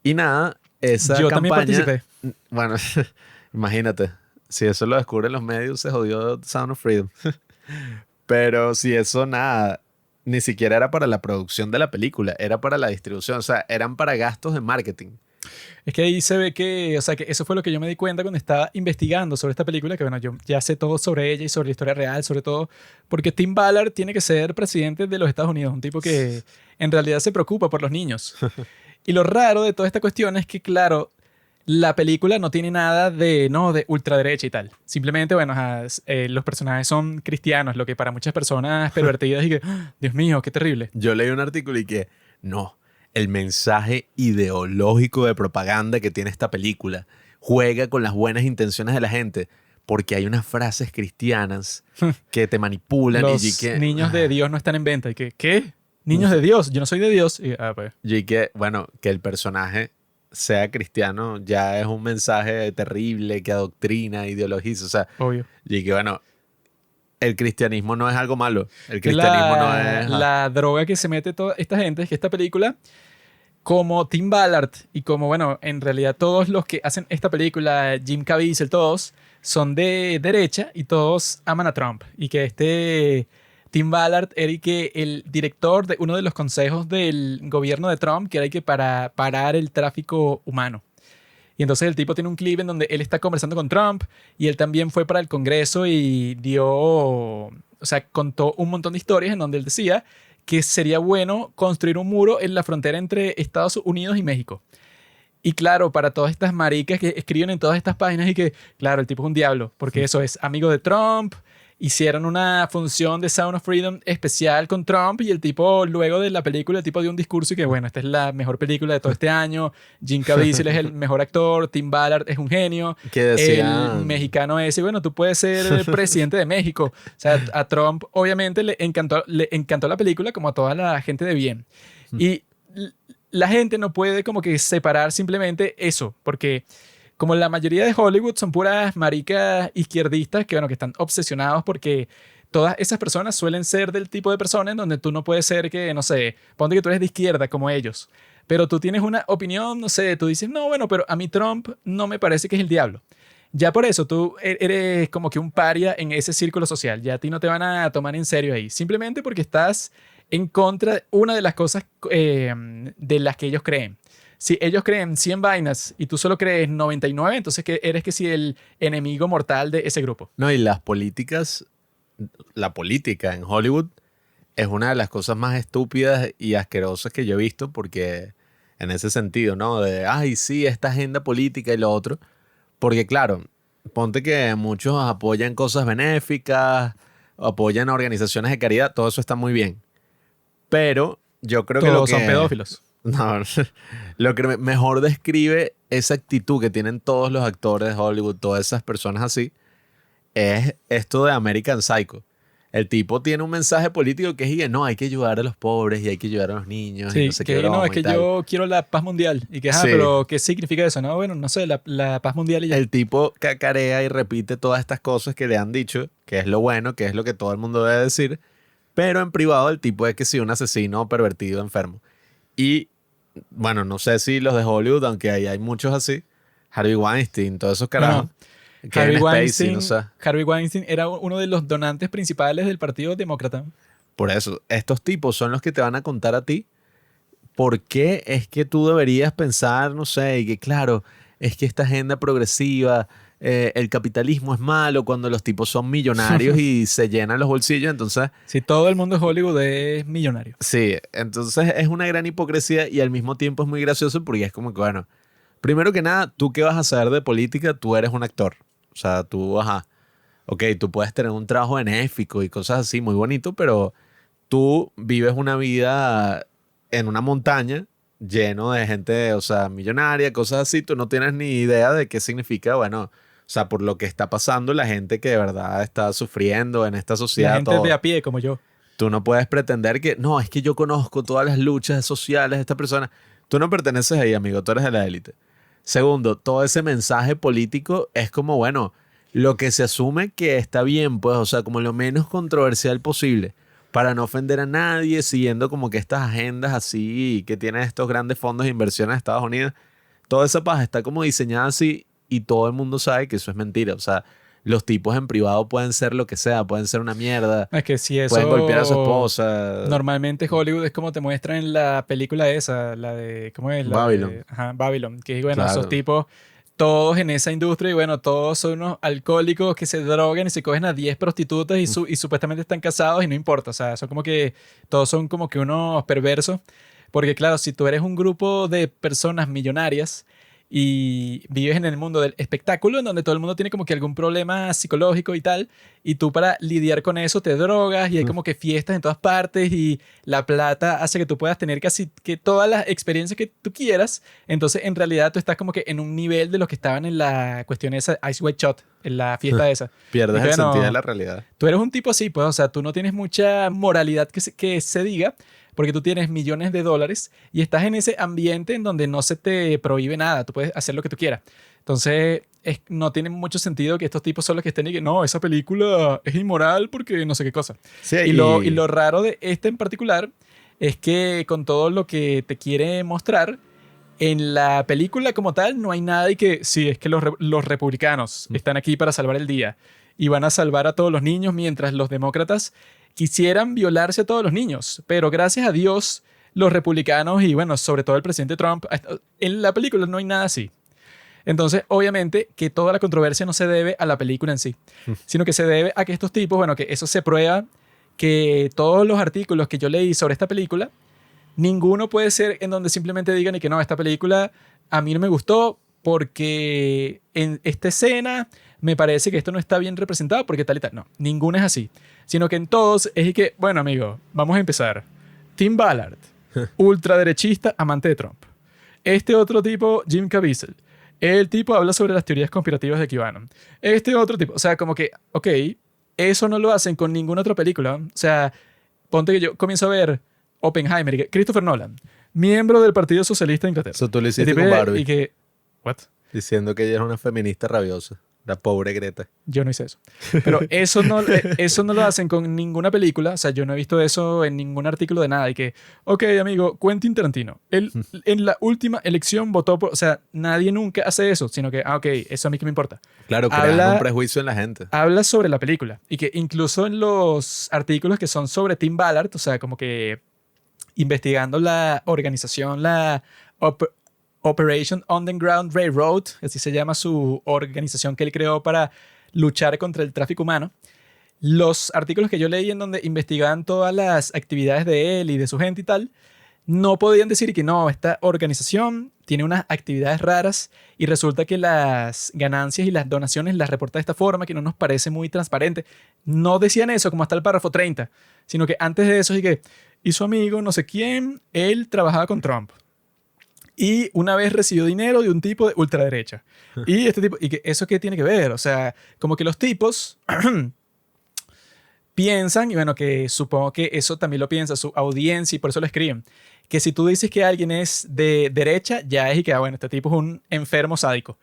S2: Y nada, esa
S1: yo
S2: campaña...
S1: también participé.
S2: Bueno, imagínate. Si eso lo descubren los medios, se jodió Sound of Freedom. Pero si eso nada, ni siquiera era para la producción de la película, era para la distribución. O sea, eran para gastos de marketing.
S1: Es que ahí se ve que, o sea, que eso fue lo que yo me di cuenta cuando estaba investigando sobre esta película, que bueno, yo ya sé todo sobre ella y sobre la historia real, sobre todo, porque Tim Ballard tiene que ser presidente de los Estados Unidos, un tipo que en realidad se preocupa por los niños. Y lo raro de toda esta cuestión es que, claro, la película no tiene nada de ultraderecha y tal. Simplemente, bueno, los personajes son cristianos, lo que para muchas personas pervertidas y que, ¡oh, Dios mío, qué terrible!
S2: Yo leí un artículo y que, no, el mensaje ideológico de propaganda que tiene esta película juega con las buenas intenciones de la gente porque hay unas frases cristianas que te manipulan.
S1: Los niños de Dios no están en venta. Y que, ¿qué? ¿Niños de Dios? Yo no soy de Dios. Y, pues.
S2: Y que, bueno, que el personaje sea cristiano ya es un mensaje terrible que adoctrina, ideologiza. O sea,
S1: obvio.
S2: Y que, bueno, el cristianismo no es algo malo. El cristianismo no es...
S1: La droga que se mete toda esta gente es que esta película, como Tim Ballard y como, bueno, en realidad todos los que hacen esta película, Jim Caviezel, todos son de derecha y todos aman a Trump. Y que Tim Ballard era el director de uno de los consejos del gobierno de Trump, que era que para parar el tráfico humano. Y entonces el tipo tiene un clip en donde él está conversando con Trump y él también fue para el Congreso y contó un montón de historias en donde él decía que sería bueno construir un muro en la frontera entre Estados Unidos y México. Y claro, para todas estas maricas que escriben en todas estas páginas y que, claro, el tipo es un diablo, porque eso es amigo de Trump, hicieron una función de Sound of Freedom especial con Trump y el tipo, luego de la película, el tipo dio un discurso y que, bueno, esta es la mejor película de todo este año, Jim Caviezel es el mejor actor, Tim Ballard es un genio,
S2: Que
S1: el
S2: decían...
S1: mexicano ese, bueno, tú puedes ser el presidente de México. O sea, a Trump obviamente le encantó la película como a toda la gente de bien. Y la gente no puede como que separar simplemente eso, porque como la mayoría de Hollywood son puras maricas izquierdistas que, bueno, que están obsesionados porque todas esas personas suelen ser del tipo de personas en donde tú no puedes ser que, no sé, ponte que tú eres de izquierda como ellos, pero tú tienes una opinión, no sé, tú dices, no, bueno, pero a mí Trump no me parece que es el diablo. Ya por eso tú eres como que un paria en ese círculo social, ya a ti no te van a tomar en serio ahí, simplemente porque estás en contra de una de las cosas de las que ellos creen. Si ellos creen 100 vainas y tú solo crees 99, entonces que eres que si el enemigo mortal de ese grupo.
S2: No, y las políticas, la política en Hollywood es una de las cosas más estúpidas y asquerosas que yo he visto porque en ese sentido, ¿no? De, ay, sí, esta agenda política y lo otro. Porque claro, ponte que muchos apoyan cosas benéficas, apoyan a organizaciones de caridad, todo eso está muy bien. Pero yo creo que
S1: Todos son pedófilos.
S2: No, lo que mejor describe esa actitud que tienen todos los actores de Hollywood, todas esas personas así, es esto de American Psycho. El tipo tiene un mensaje político que es que no, hay que ayudar a los pobres y hay que ayudar a los niños y
S1: Sí,
S2: no sé
S1: que
S2: qué broma
S1: no, es
S2: y
S1: que
S2: tal.
S1: yo quiero la paz mundial. Y que,
S2: Sí.
S1: pero ¿qué significa eso? No, bueno, no sé, la paz mundial y ya.
S2: El tipo cacarea y repite todas estas cosas que le han dicho, que es lo bueno, que es lo que todo el mundo debe decir, pero en privado el tipo es que sí, un asesino pervertido, enfermo. Y bueno, no sé si los de Hollywood, aunque ahí hay muchos así, Harvey Weinstein, todos esos carajos,
S1: Harvey
S2: Kevin Spacey,
S1: Weinstein,
S2: no sé.
S1: Harvey Weinstein era uno de los donantes principales del Partido Demócrata.
S2: Por eso, estos tipos son los que te van a contar a ti por qué es que tú deberías pensar, no sé, y que claro, es que esta agenda progresiva, el capitalismo es malo cuando los tipos son millonarios y se llenan los bolsillos, entonces...
S1: Si todo el mundo de Hollywood es millonario.
S2: Sí, entonces es una gran hipocresía y al mismo tiempo es muy gracioso porque es como que, bueno, primero que nada, ¿tú qué vas a saber de política? Tú eres un actor. O sea, tú, ajá, ok, tú puedes tener un trabajo benéfico y cosas así muy bonito, pero tú vives una vida en una montaña lleno de gente, o sea, millonaria, cosas así, tú no tienes ni idea de qué significa, bueno, o sea, por lo que está pasando, la gente que de verdad está sufriendo en esta sociedad.
S1: La gente
S2: todo.
S1: de a pie como yo.
S2: Tú no puedes pretender que, no, es que yo conozco todas las luchas sociales de esta persona. Tú no perteneces ahí, amigo, tú eres de la élite. Segundo, todo ese mensaje político es como, bueno, lo que se asume que está bien, pues, o sea, como lo menos controversial posible, para no ofender a nadie, siguiendo como que estas agendas así que tienen estos grandes fondos de inversión en Estados Unidos. Toda esa paja está como diseñada así y todo el mundo sabe que eso es mentira. O sea, los tipos en privado pueden ser lo que sea, pueden ser una mierda,
S1: Es que si eso...
S2: pueden golpear a su esposa.
S1: Normalmente Hollywood es como te muestran en la película esa, la de... ¿Cómo es? La
S2: Babylon.
S1: de, ajá, Babylon. Que bueno,
S2: Claro.
S1: esos tipos, todos en esa industria, y bueno, todos son unos alcohólicos que se drogan y se cogen a 10 prostitutas y supuestamente están casados y no importa. O sea, son como que... Todos son como que unos perversos. Porque claro, si tú eres un grupo de personas millonarias y vives en el mundo del espectáculo en donde todo el mundo tiene como que algún problema psicológico y tal, y tú para lidiar con eso te drogas y hay como que fiestas en todas partes y la plata hace que tú puedas tener casi que todas las experiencias que tú quieras, entonces en realidad tú estás como que en un nivel de los que estaban en la cuestión esa Ice White Shot, en la fiesta esa.
S2: Pierdes
S1: Y
S2: el
S1: bueno,
S2: sentido de la realidad.
S1: tú eres un tipo así, pues, o sea, tú no tienes mucha moralidad que se diga, porque tú tienes millones de dólares y estás en ese ambiente en donde no se te prohíbe nada, tú puedes hacer lo que tú quieras. Entonces, no tiene mucho sentido que estos tipos son los que estén y que no, esa película es inmoral porque no sé qué cosa.
S2: Sí,
S1: Y lo raro de este en particular es que con todo lo que te quiere mostrar, en la película como tal no hay nada y que, sí, es que los republicanos están aquí para salvar el día y van a salvar a todos los niños mientras los demócratas quisieran violarse a todos los niños. Pero gracias a Dios, los republicanos y bueno, sobre todo el presidente Trump, en la película no hay nada así. Entonces, obviamente, que toda la controversia no se debe a la película en sí, sino que se debe a que estos tipos, bueno, que eso se prueba, que todos los artículos que yo leí sobre esta película, ninguno puede ser en donde simplemente digan y que no, esta película a mí no me gustó porque en esta escena me parece que esto no está bien representado porque tal y tal. No, ninguna es así. Sino que en todos es que, bueno, amigo, vamos a empezar. Tim Ballard, ultraderechista, amante de Trump. Este otro tipo, Jim Caviezel. El tipo habla sobre las teorías conspirativas de QAnon. Este otro tipo, o sea, como que, ok, eso no lo hacen con ninguna otra película. O sea, ponte que yo comienzo a ver Oppenheimer y que Christopher Nolan, miembro del Partido Socialista de Inglaterra.
S2: Eso tú lo hiciste con Barbie.
S1: Y que, ¿what?
S2: Diciendo que ella era una feminista rabiosa. La pobre Greta.
S1: Yo no hice eso. Pero eso no lo hacen con ninguna película. O sea, yo no he visto eso en ningún artículo de nada. Y que, ok, amigo, Quentin Tarantino. Él en la última elección votó por... O sea, nadie nunca hace eso. Sino que, ok, eso a mí que me importa.
S2: Claro, creando un prejuicio en la gente.
S1: Habla sobre la película. Y que incluso en los artículos que son sobre Tim Ballard, o sea, como que investigando la organización, Operation Underground Railroad, así se llama su organización que él creó para luchar contra el tráfico humano. Los artículos que yo leí en donde investigaban todas las actividades de él y de su gente y tal, no podían decir que no, esta organización tiene unas actividades raras y resulta que las ganancias y las donaciones las reporta de esta forma que no nos parece muy transparente. No decían eso como hasta el párrafo 30, sino que antes de eso es que y su amigo no sé quién, él trabajaba con Trump. Y una vez recibió dinero de un tipo de ultraderecha. Y este tipo, ¿y que eso qué tiene que ver? O sea, como que los tipos piensan, y bueno, que supongo que eso también lo piensa su audiencia y por eso lo escriben, que si tú dices que alguien es de derecha, ya es y que, bueno, este tipo es un enfermo sádico.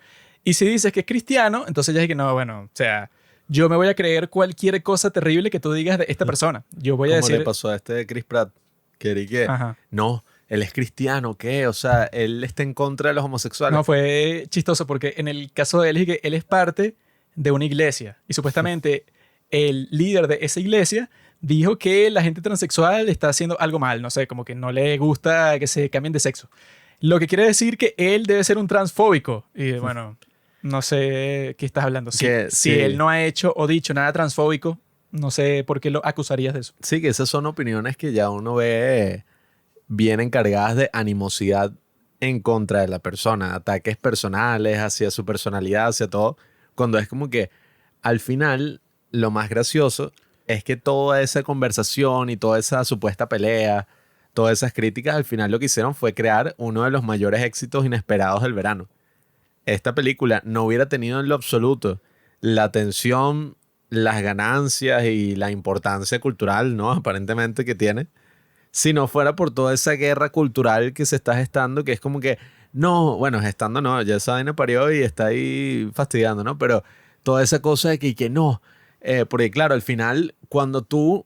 S1: Y si dices que es cristiano, entonces ya es que no, bueno, o sea, yo me voy a creer cualquier cosa terrible que tú digas de esta persona. Yo voy a decir...
S2: ¿Cómo le pasó a este Chris Pratt? Que
S1: Ajá.
S2: no, él es cristiano, ¿qué? O sea, él está en contra de los homosexuales.
S1: No, fue chistoso porque en el caso de él es que él es parte de una iglesia y supuestamente el líder de esa iglesia dijo que la gente transexual está haciendo algo mal, no sé, como que no le gusta que se cambien de sexo. Lo que quiere decir que él debe ser un transfóbico. Y bueno, no sé qué estás hablando. Si él no ha hecho o dicho nada transfóbico, no sé por qué lo acusarías de eso.
S2: Sí, que esas son opiniones que ya uno ve bien encargadas de animosidad en contra de la persona, ataques personales hacia su personalidad, hacia todo, cuando es como que al final lo más gracioso es que toda esa conversación y toda esa supuesta pelea, todas esas críticas, al final lo que hicieron fue crear uno de los mayores éxitos inesperados del verano. Esta película no hubiera tenido en lo absoluto la atención, las ganancias y la importancia cultural, ¿no? Aparentemente que tiene, si no fuera por toda esa guerra cultural que se está gestando, que es como que, no, bueno, gestando no, ya esa vaina parió y está ahí fastidiando, ¿no? Pero toda esa cosa de que no, porque claro, al final, cuando tú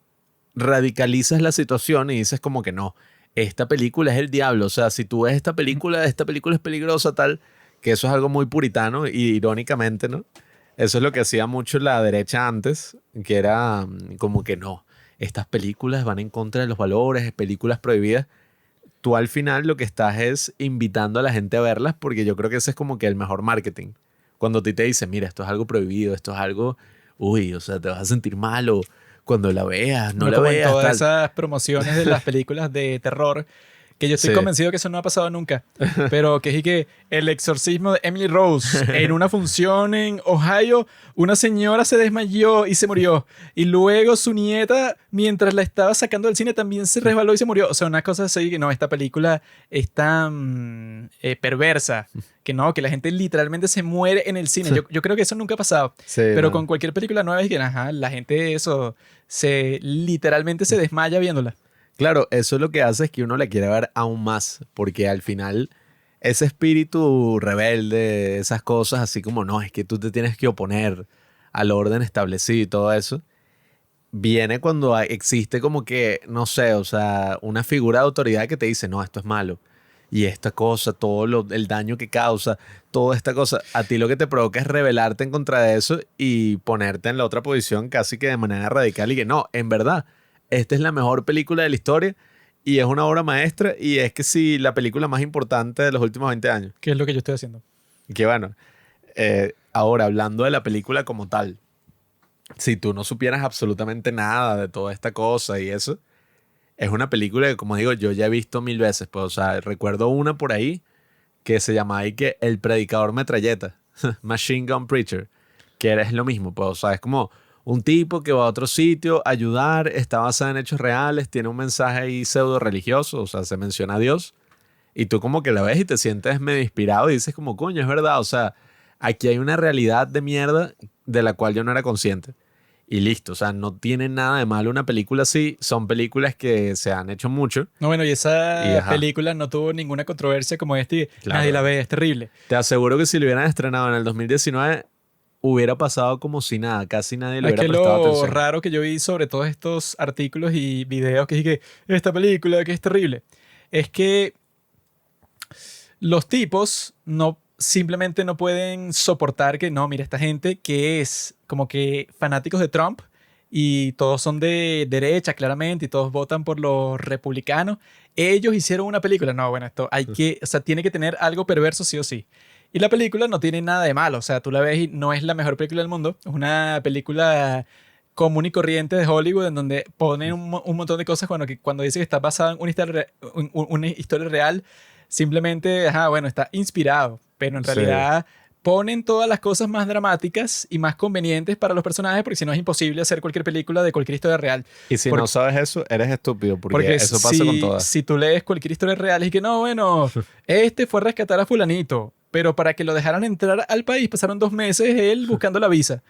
S2: radicalizas la situación y dices como que no, esta película es el diablo, o sea, si tú ves esta película es peligrosa, tal, que eso es algo muy puritano y irónicamente, ¿no? Eso es lo que hacía mucho la derecha antes, que era como que no, estas películas van en contra de los valores, películas prohibidas. Tú al final lo que estás es invitando a la gente a verlas porque yo creo que ese es como que el mejor marketing. Cuando a ti te dicen, mira, esto es algo prohibido, esto es algo, uy, o sea, te vas a sentir mal o cuando la veas, no la
S1: como
S2: veas.
S1: En todas
S2: tal.
S1: esas promociones de las películas de terror, que yo estoy convencido que eso no ha pasado nunca, pero que es que el exorcismo de Emily Rose en una función en Ohio, una señora se desmayó y se murió, y luego su nieta, mientras la estaba sacando del cine, también se resbaló y se murió. O sea, una cosa así que no, esta película es tan perversa que no, que la gente literalmente se muere en el cine. Yo creo que eso nunca ha pasado,
S2: Sí,
S1: pero
S2: no.
S1: con cualquier película nueva es que ajá, la gente literalmente se desmaya viéndola.
S2: Claro, eso lo que hace es que uno la quiere ver aún más, porque al final ese espíritu rebelde, esas cosas así como, no, es que tú te tienes que oponer al orden establecido y todo eso, viene cuando existe como que, no sé, o sea, una figura de autoridad que te dice, no, esto es malo. Y esta cosa, el daño que causa, toda esta cosa, a ti lo que te provoca es rebelarte en contra de eso y ponerte en la otra posición casi que de manera radical y que no, en verdad. Esta es la mejor película de la historia y es una obra maestra y es que sí, la película más importante de los últimos 20 años.
S1: ¿Qué es lo que yo estoy haciendo?
S2: Que bueno, ahora hablando de la película como tal, si tú no supieras absolutamente nada de toda esta cosa y eso, es una película que, como digo, yo ya he visto 1000 veces. Pues, o sea, recuerdo una por ahí que se llamaba ahí que El Predicador Metralleta, Machine Gun Preacher, que es lo mismo, pues, o sea, es como un tipo que va a otro sitio a ayudar, está basado en hechos reales, tiene un mensaje ahí pseudo religioso, o sea, se menciona a Dios, y tú como que la ves y te sientes medio inspirado y dices como, coño, es verdad, o sea, aquí hay una realidad de mierda de la cual yo no era consciente. Y listo, o sea, no tiene nada de malo una película así, son películas que se han hecho mucho.
S1: No, bueno, y esa
S2: Ajá,
S1: película no tuvo ninguna controversia como este. Y
S2: claro.
S1: nadie la ve, es terrible.
S2: Te aseguro que si lo hubieran estrenado en el 2019, hubiera pasado como si nada, casi nadie le
S1: Es
S2: hubiera
S1: que
S2: prestado
S1: lo
S2: atención.
S1: raro que yo vi sobre todos estos artículos y videos que dije, esta película que es terrible, es que los tipos no simplemente no pueden soportar que no, mira, esta gente que es como que fanáticos de Trump y todos son de derecha claramente y todos votan por los republicanos, ellos hicieron una película. No, bueno, esto hay que, o sea, tiene que tener algo perverso sí o sí. Y la película no tiene nada de malo, o sea, tú la ves y no es la mejor película del mundo, es una película común y corriente de Hollywood en donde ponen un montón de cosas cuando dice que está basada en una historia real, simplemente, ajá, bueno, está inspirado, pero en
S2: Sí.
S1: realidad ponen todas las cosas más dramáticas y más convenientes para los personajes porque si no es imposible hacer cualquier película de cualquier historia real.
S2: Y si
S1: Porque,
S2: no sabes eso, eres estúpido, porque
S1: porque
S2: eso pasa con todas.
S1: si tú lees cualquier historia real y que no, bueno, este fue a rescatar a fulanito, pero para que lo dejaran entrar al país pasaron 2 meses él buscando la visa.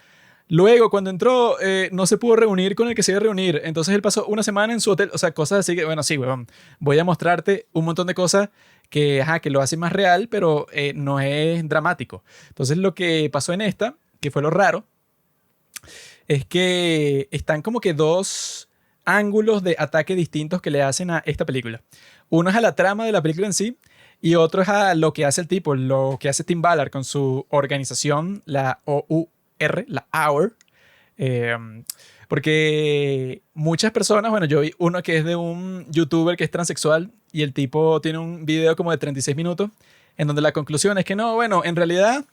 S1: Luego, cuando entró, no se pudo reunir con el que se iba a reunir. Entonces él pasó una semana en su hotel. O sea, cosas así que, bueno, sí, weón. Voy a mostrarte un montón de cosas que, ajá, que lo hacen más real, pero no es dramático. Entonces lo que pasó en esta, que fue lo raro, es que están como que 2 ángulos de ataque distintos que le hacen a esta película. Uno es a la trama de la película en sí y otro es a lo que hace el tipo, lo que hace Tim Ballard con su organización, la OUR, la Hour. Eh, Porque muchas personas, bueno, yo vi uno que es de un youtuber que es transexual y el tipo tiene un video como de 36 minutos en donde la conclusión es que no, bueno, en realidad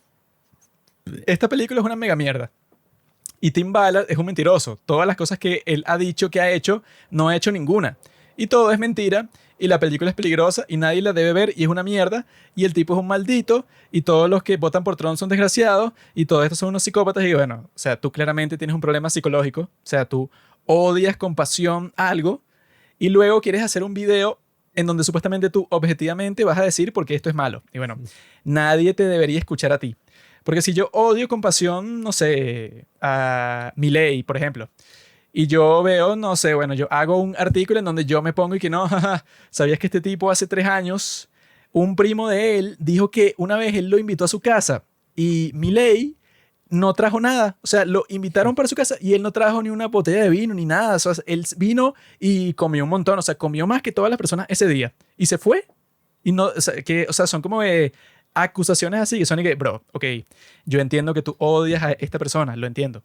S1: esta película es una mega mierda. Y Tim Ballard es un mentiroso. Todas las cosas que él ha dicho que ha hecho, no ha hecho ninguna. Y todo es mentira. Y la película es peligrosa y nadie la debe ver y es una mierda. Y el tipo es un maldito. Y todos los que votan por Trump son desgraciados. Y todos estos son unos psicópatas. Y bueno, o sea, tú claramente tienes un problema psicológico. O sea, tú odias con pasión algo. Y luego quieres hacer un video en donde supuestamente tú objetivamente vas a decir por qué esto es malo. Y bueno, nadie te debería escuchar a ti. Porque si yo odio con pasión, no sé, a Milei, por ejemplo, y yo veo, no sé, bueno, yo hago un artículo en donde yo me pongo y que no, jaja, ¿sabías que este tipo hace 3 años, un primo de él dijo que una vez él lo invitó a su casa y Milei no trajo nada? O sea, lo invitaron para su casa y él no trajo ni una botella de vino ni nada. O sea, él vino y comió un montón, o sea, comió más que todas las personas ese día y se fue. Y no, o sea, son como acusaciones así que son y que, bro, ok, yo entiendo que tú odias a esta persona, lo entiendo.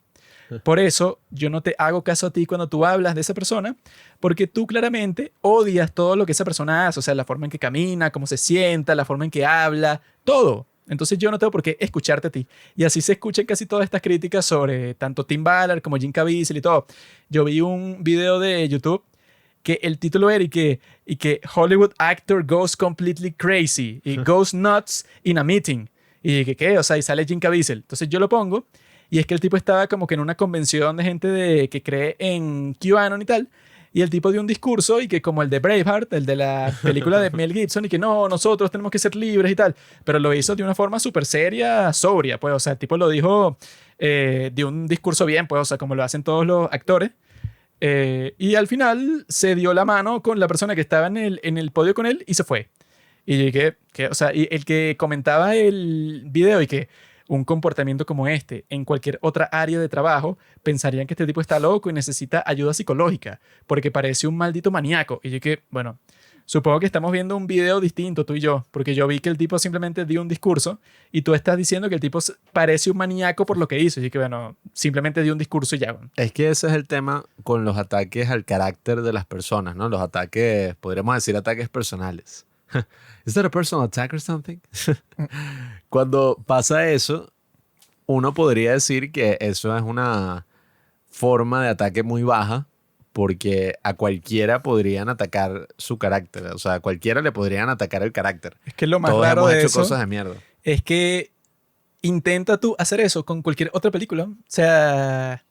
S1: Por eso yo no te hago caso a ti cuando tú hablas de esa persona, porque tú claramente odias todo lo que esa persona hace, o sea, la forma en que camina, cómo se sienta, la forma en que habla, todo. Entonces yo no tengo por qué escucharte a ti. Y así se escuchan casi todas estas críticas sobre tanto Tim Ballard como Jim Caviezel y todo. Yo vi un video de YouTube que el título era y que Hollywood actor goes completely crazy y goes nuts in a meeting. Y que, ¿qué? O sea, y sale Jim Caviezel. Entonces yo lo pongo y es que el tipo estaba como que en una convención de gente que cree en QAnon y tal. Y el tipo dio un discurso y que como el de Braveheart, el de la película de Mel Gibson, y que no, nosotros tenemos que ser libres y tal. Pero lo hizo de una forma súper seria, sobria, pues. O sea, el tipo lo dijo de un discurso bien, pues, o sea, como lo hacen todos los actores. Y al final se dio la mano con la persona que estaba en el podio con él y se fue. Y o sea, y el que comentaba el video y que un comportamiento como este en cualquier otra área de trabajo pensarían que este tipo está loco y necesita ayuda psicológica porque parece un maldito maníaco. Y bueno, supongo que estamos viendo un video distinto tú y yo, porque yo vi que el tipo simplemente dio un discurso y tú estás diciendo que el tipo parece un maníaco por lo que hizo. Y bueno, simplemente dio un discurso y ya. Bueno.
S2: Es que ese es el tema con los ataques al carácter de las personas, ¿no? Los ataques, podríamos decir ataques personales. ¿Is that a personal attack or something? Cuando pasa eso, uno podría decir que eso es una forma de ataque muy baja porque a cualquiera podrían atacar su carácter. O sea, a cualquiera le podrían atacar el carácter.
S1: Es que lo más
S2: Todos
S1: raro
S2: hemos
S1: de
S2: hecho
S1: eso
S2: cosas de mierda.
S1: es que intenta tú hacer eso con cualquier otra película. O sea,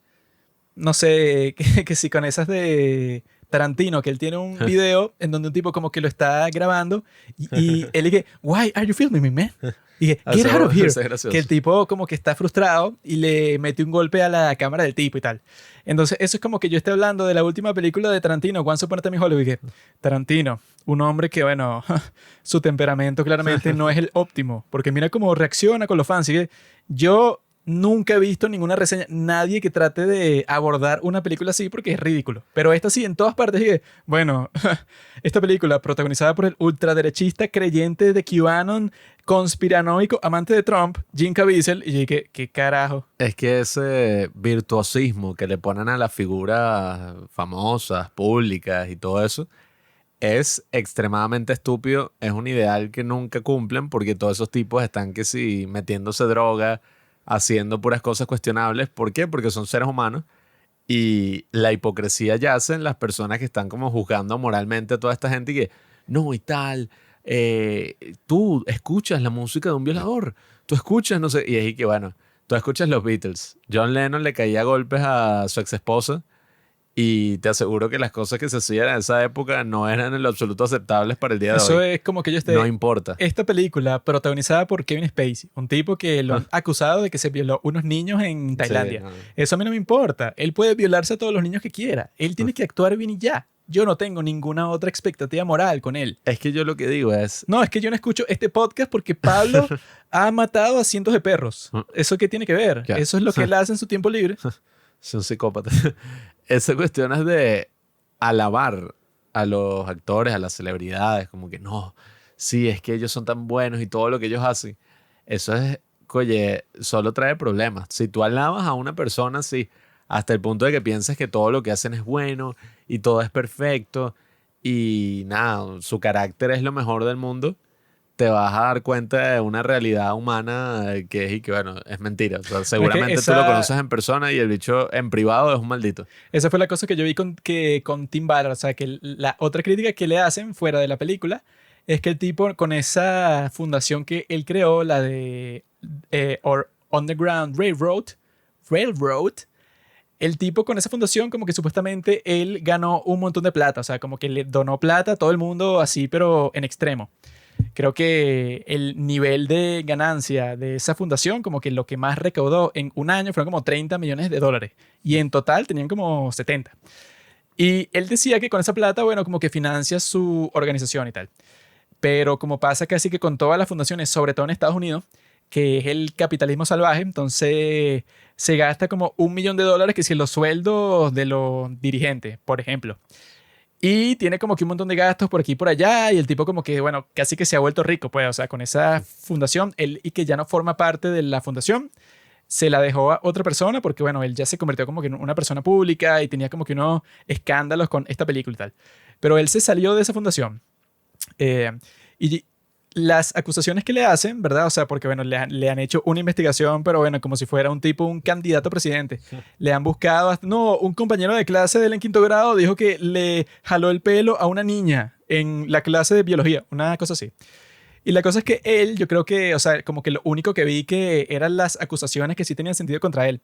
S1: no sé, que si con esas de Tarantino, que él tiene un video en donde un tipo como que lo está grabando y él dice, "Why are you filming me, man?" Y dije, "Get out of here." Que el tipo como que está frustrado y le mete un golpe a la cámara del tipo y tal. Entonces eso es como que yo estoy hablando de la última película de Tarantino, Once Upon a Time in Hollywood, y que Tarantino, un hombre que bueno, su temperamento claramente no es el óptimo, porque mira cómo reacciona con los fans. Y que yo nunca he visto ninguna reseña, nadie que trate de abordar una película así porque es ridículo. Pero esta sí, en todas partes. Y bueno, esta película protagonizada por el ultraderechista creyente de QAnon, conspiranoico, amante de Trump, Jim Caviezel. Y yo dije, ¿qué carajo?
S2: Es que ese virtuosismo que le ponen a las figuras famosas, públicas y todo eso, es extremadamente estúpido. Es un ideal que nunca cumplen porque todos esos tipos están que sí metiéndose droga, haciendo puras cosas cuestionables. ¿Por qué? Porque son seres humanos y la hipocresía yace en las personas que están como juzgando moralmente a toda esta gente y que, no y tal, tú escuchas la música de un violador, tú escuchas, no sé, y es que bueno, tú escuchas los Beatles. John Lennon le caía a golpes a su ex esposa y te aseguro que las cosas que se hacían en esa época no eran en lo absoluto aceptables para el día de hoy.
S1: Eso es como que yo esté...
S2: No importa.
S1: Esta película protagonizada por Kevin Spacey, un tipo que lo han acusado de que se violó unos niños en Tailandia.
S2: Sí, no.
S1: Eso a mí no me importa. Él puede violarse a todos los niños que quiera. Él tiene que actuar bien y ya. Yo no tengo ninguna otra expectativa moral con él.
S2: Es que yo lo que digo es...
S1: No, es que yo no escucho este podcast porque Pablo ha matado a cientos de perros. ¿Eso qué tiene que ver?
S2: Ya.
S1: Eso es lo que él hace en su tiempo libre.
S2: Es un psicópata. Esa cuestión es de alabar a los actores, a las celebridades, como que no, sí, es que ellos son tan buenos y todo lo que ellos hacen. Eso es, oye, solo trae problemas. Si tú alabas a una persona así, hasta el punto de que pienses que todo lo que hacen es bueno y todo es perfecto y nada, su carácter es lo mejor del mundo, te vas a dar cuenta de una realidad humana que es y que, bueno, es mentira. O sea, seguramente tú lo conoces en persona y el bicho en privado es un maldito.
S1: Esa fue la cosa que yo vi con Tim Ballard. O sea, que la otra crítica que le hacen fuera de la película es que el tipo con esa fundación que él creó, la de Underground Railroad, el tipo con esa fundación como que supuestamente él ganó un montón de plata. O sea, como que le donó plata a todo el mundo así, pero en extremo. Creo que el nivel de ganancia de esa fundación, como que lo que más recaudó en un año fueron como $30 millones. Y en total tenían como 70. Y él decía que con esa plata, bueno, como que financia su organización y tal. Pero como pasa casi que con todas las fundaciones, sobre todo en Estados Unidos, que es el capitalismo salvaje, entonces se gasta como $1 millón que si en los sueldos de los dirigentes, por ejemplo. Y tiene como que un montón de gastos por aquí y por allá. Y el tipo como que, bueno, casi que se ha vuelto rico, pues. O sea, con esa fundación, él y que ya no forma parte de la fundación, se la dejó a otra persona porque, bueno, él ya se convirtió como que en una persona pública y tenía como que unos escándalos con esta película y tal. Pero él se salió de esa fundación. Y las acusaciones que le hacen, ¿verdad? O sea, porque, bueno, le han hecho una investigación, pero bueno, como si fuera un tipo, un candidato a presidente. Le han buscado, no, un compañero de clase de él en quinto grado dijo que le jaló el pelo a una niña en la clase de biología, una cosa así. Y la cosa es que él, yo creo que, o sea, como que lo único que vi que eran las acusaciones que sí tenían sentido contra él,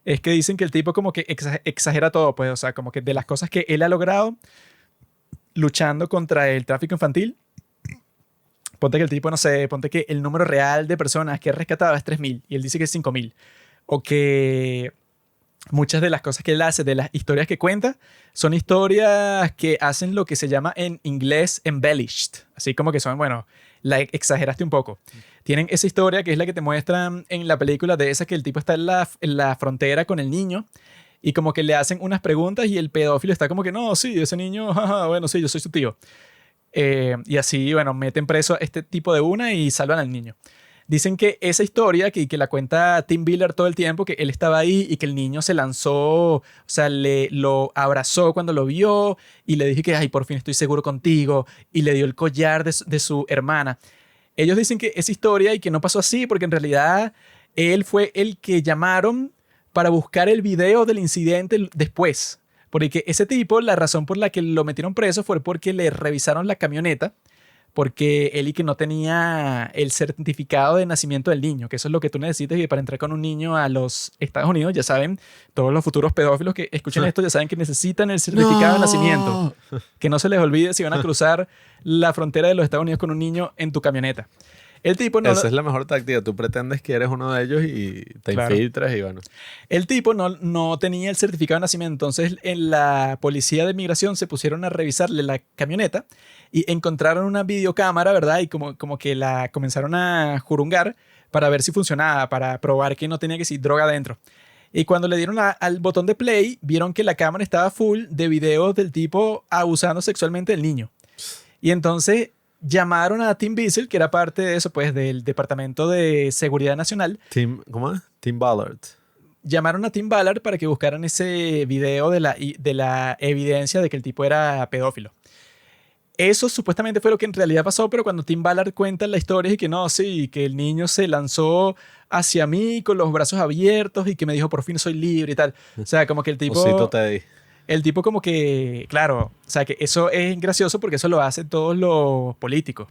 S1: es que dicen que el tipo como que exagera todo, pues, o sea, como que de las cosas que él ha logrado luchando contra el tráfico infantil, ponte que el tipo, no sé, ponte que el número real de personas que ha rescatado es 3.000 y él dice que es 5.000. O que muchas de las cosas que él hace, de las historias que cuenta, son historias que hacen lo que se llama en inglés embellished. Así como que son, bueno, la exageraste un poco. Tienen esa historia que es la que te muestran en la película de esa que el tipo está en la frontera con el niño y como que le hacen unas preguntas y el pedófilo está como que, no, sí, ese niño, jaja, bueno, sí, yo soy su tío. Y así, bueno, meten preso a este tipo de una y salvan al niño. Dicen que esa historia, que la cuenta Tim Ballard todo el tiempo, que él estaba ahí y que el niño se lanzó, o sea, lo abrazó cuando lo vio y le dije que, ay, por fin estoy seguro contigo, y le dio el collar de su hermana. Ellos dicen que esa historia y que no pasó así porque en realidad él fue el que llamaron para buscar el video del incidente después. Porque ese tipo, la razón por la que lo metieron preso fue porque le revisaron la camioneta, porque él y que no tenía el certificado de nacimiento del niño, que eso es lo que tú necesitas y para entrar con un niño a los Estados Unidos, ya saben, todos los futuros pedófilos que escuchen esto ya saben que necesitan el certificado de nacimiento. Que no se les olvide si van a cruzar la frontera de los Estados Unidos con un niño en tu camioneta. El tipo no...
S2: Esa es la mejor táctica. Tú pretendes que eres uno de ellos y te infiltras y bueno.
S1: El tipo no tenía el certificado de nacimiento. Entonces, en la policía de migración se pusieron a revisarle la camioneta y encontraron una videocámara, ¿verdad? Y como que la comenzaron a jurungar para ver si funcionaba, para probar que no tenía que ser droga adentro. Y cuando le dieron al botón de play, vieron que la cámara estaba full de videos del tipo abusando sexualmente del niño. Y entonces llamaron a Tim Bissell, que era parte de eso, pues, del Departamento de Seguridad Nacional.
S2: ¿Cómo es? Tim Ballard.
S1: Llamaron a Tim Ballard para que buscaran ese video de la evidencia de que el tipo era pedófilo. Eso supuestamente fue lo que en realidad pasó, pero cuando Tim Ballard cuenta la historia y que no, sí, que el niño se lanzó hacia mí con los brazos abiertos y que me dijo por fin soy libre y tal. O sea, como que el tipo...
S2: Osito Teddy.
S1: El tipo como que, claro, o sea, que eso es gracioso porque eso lo hacen todos los políticos.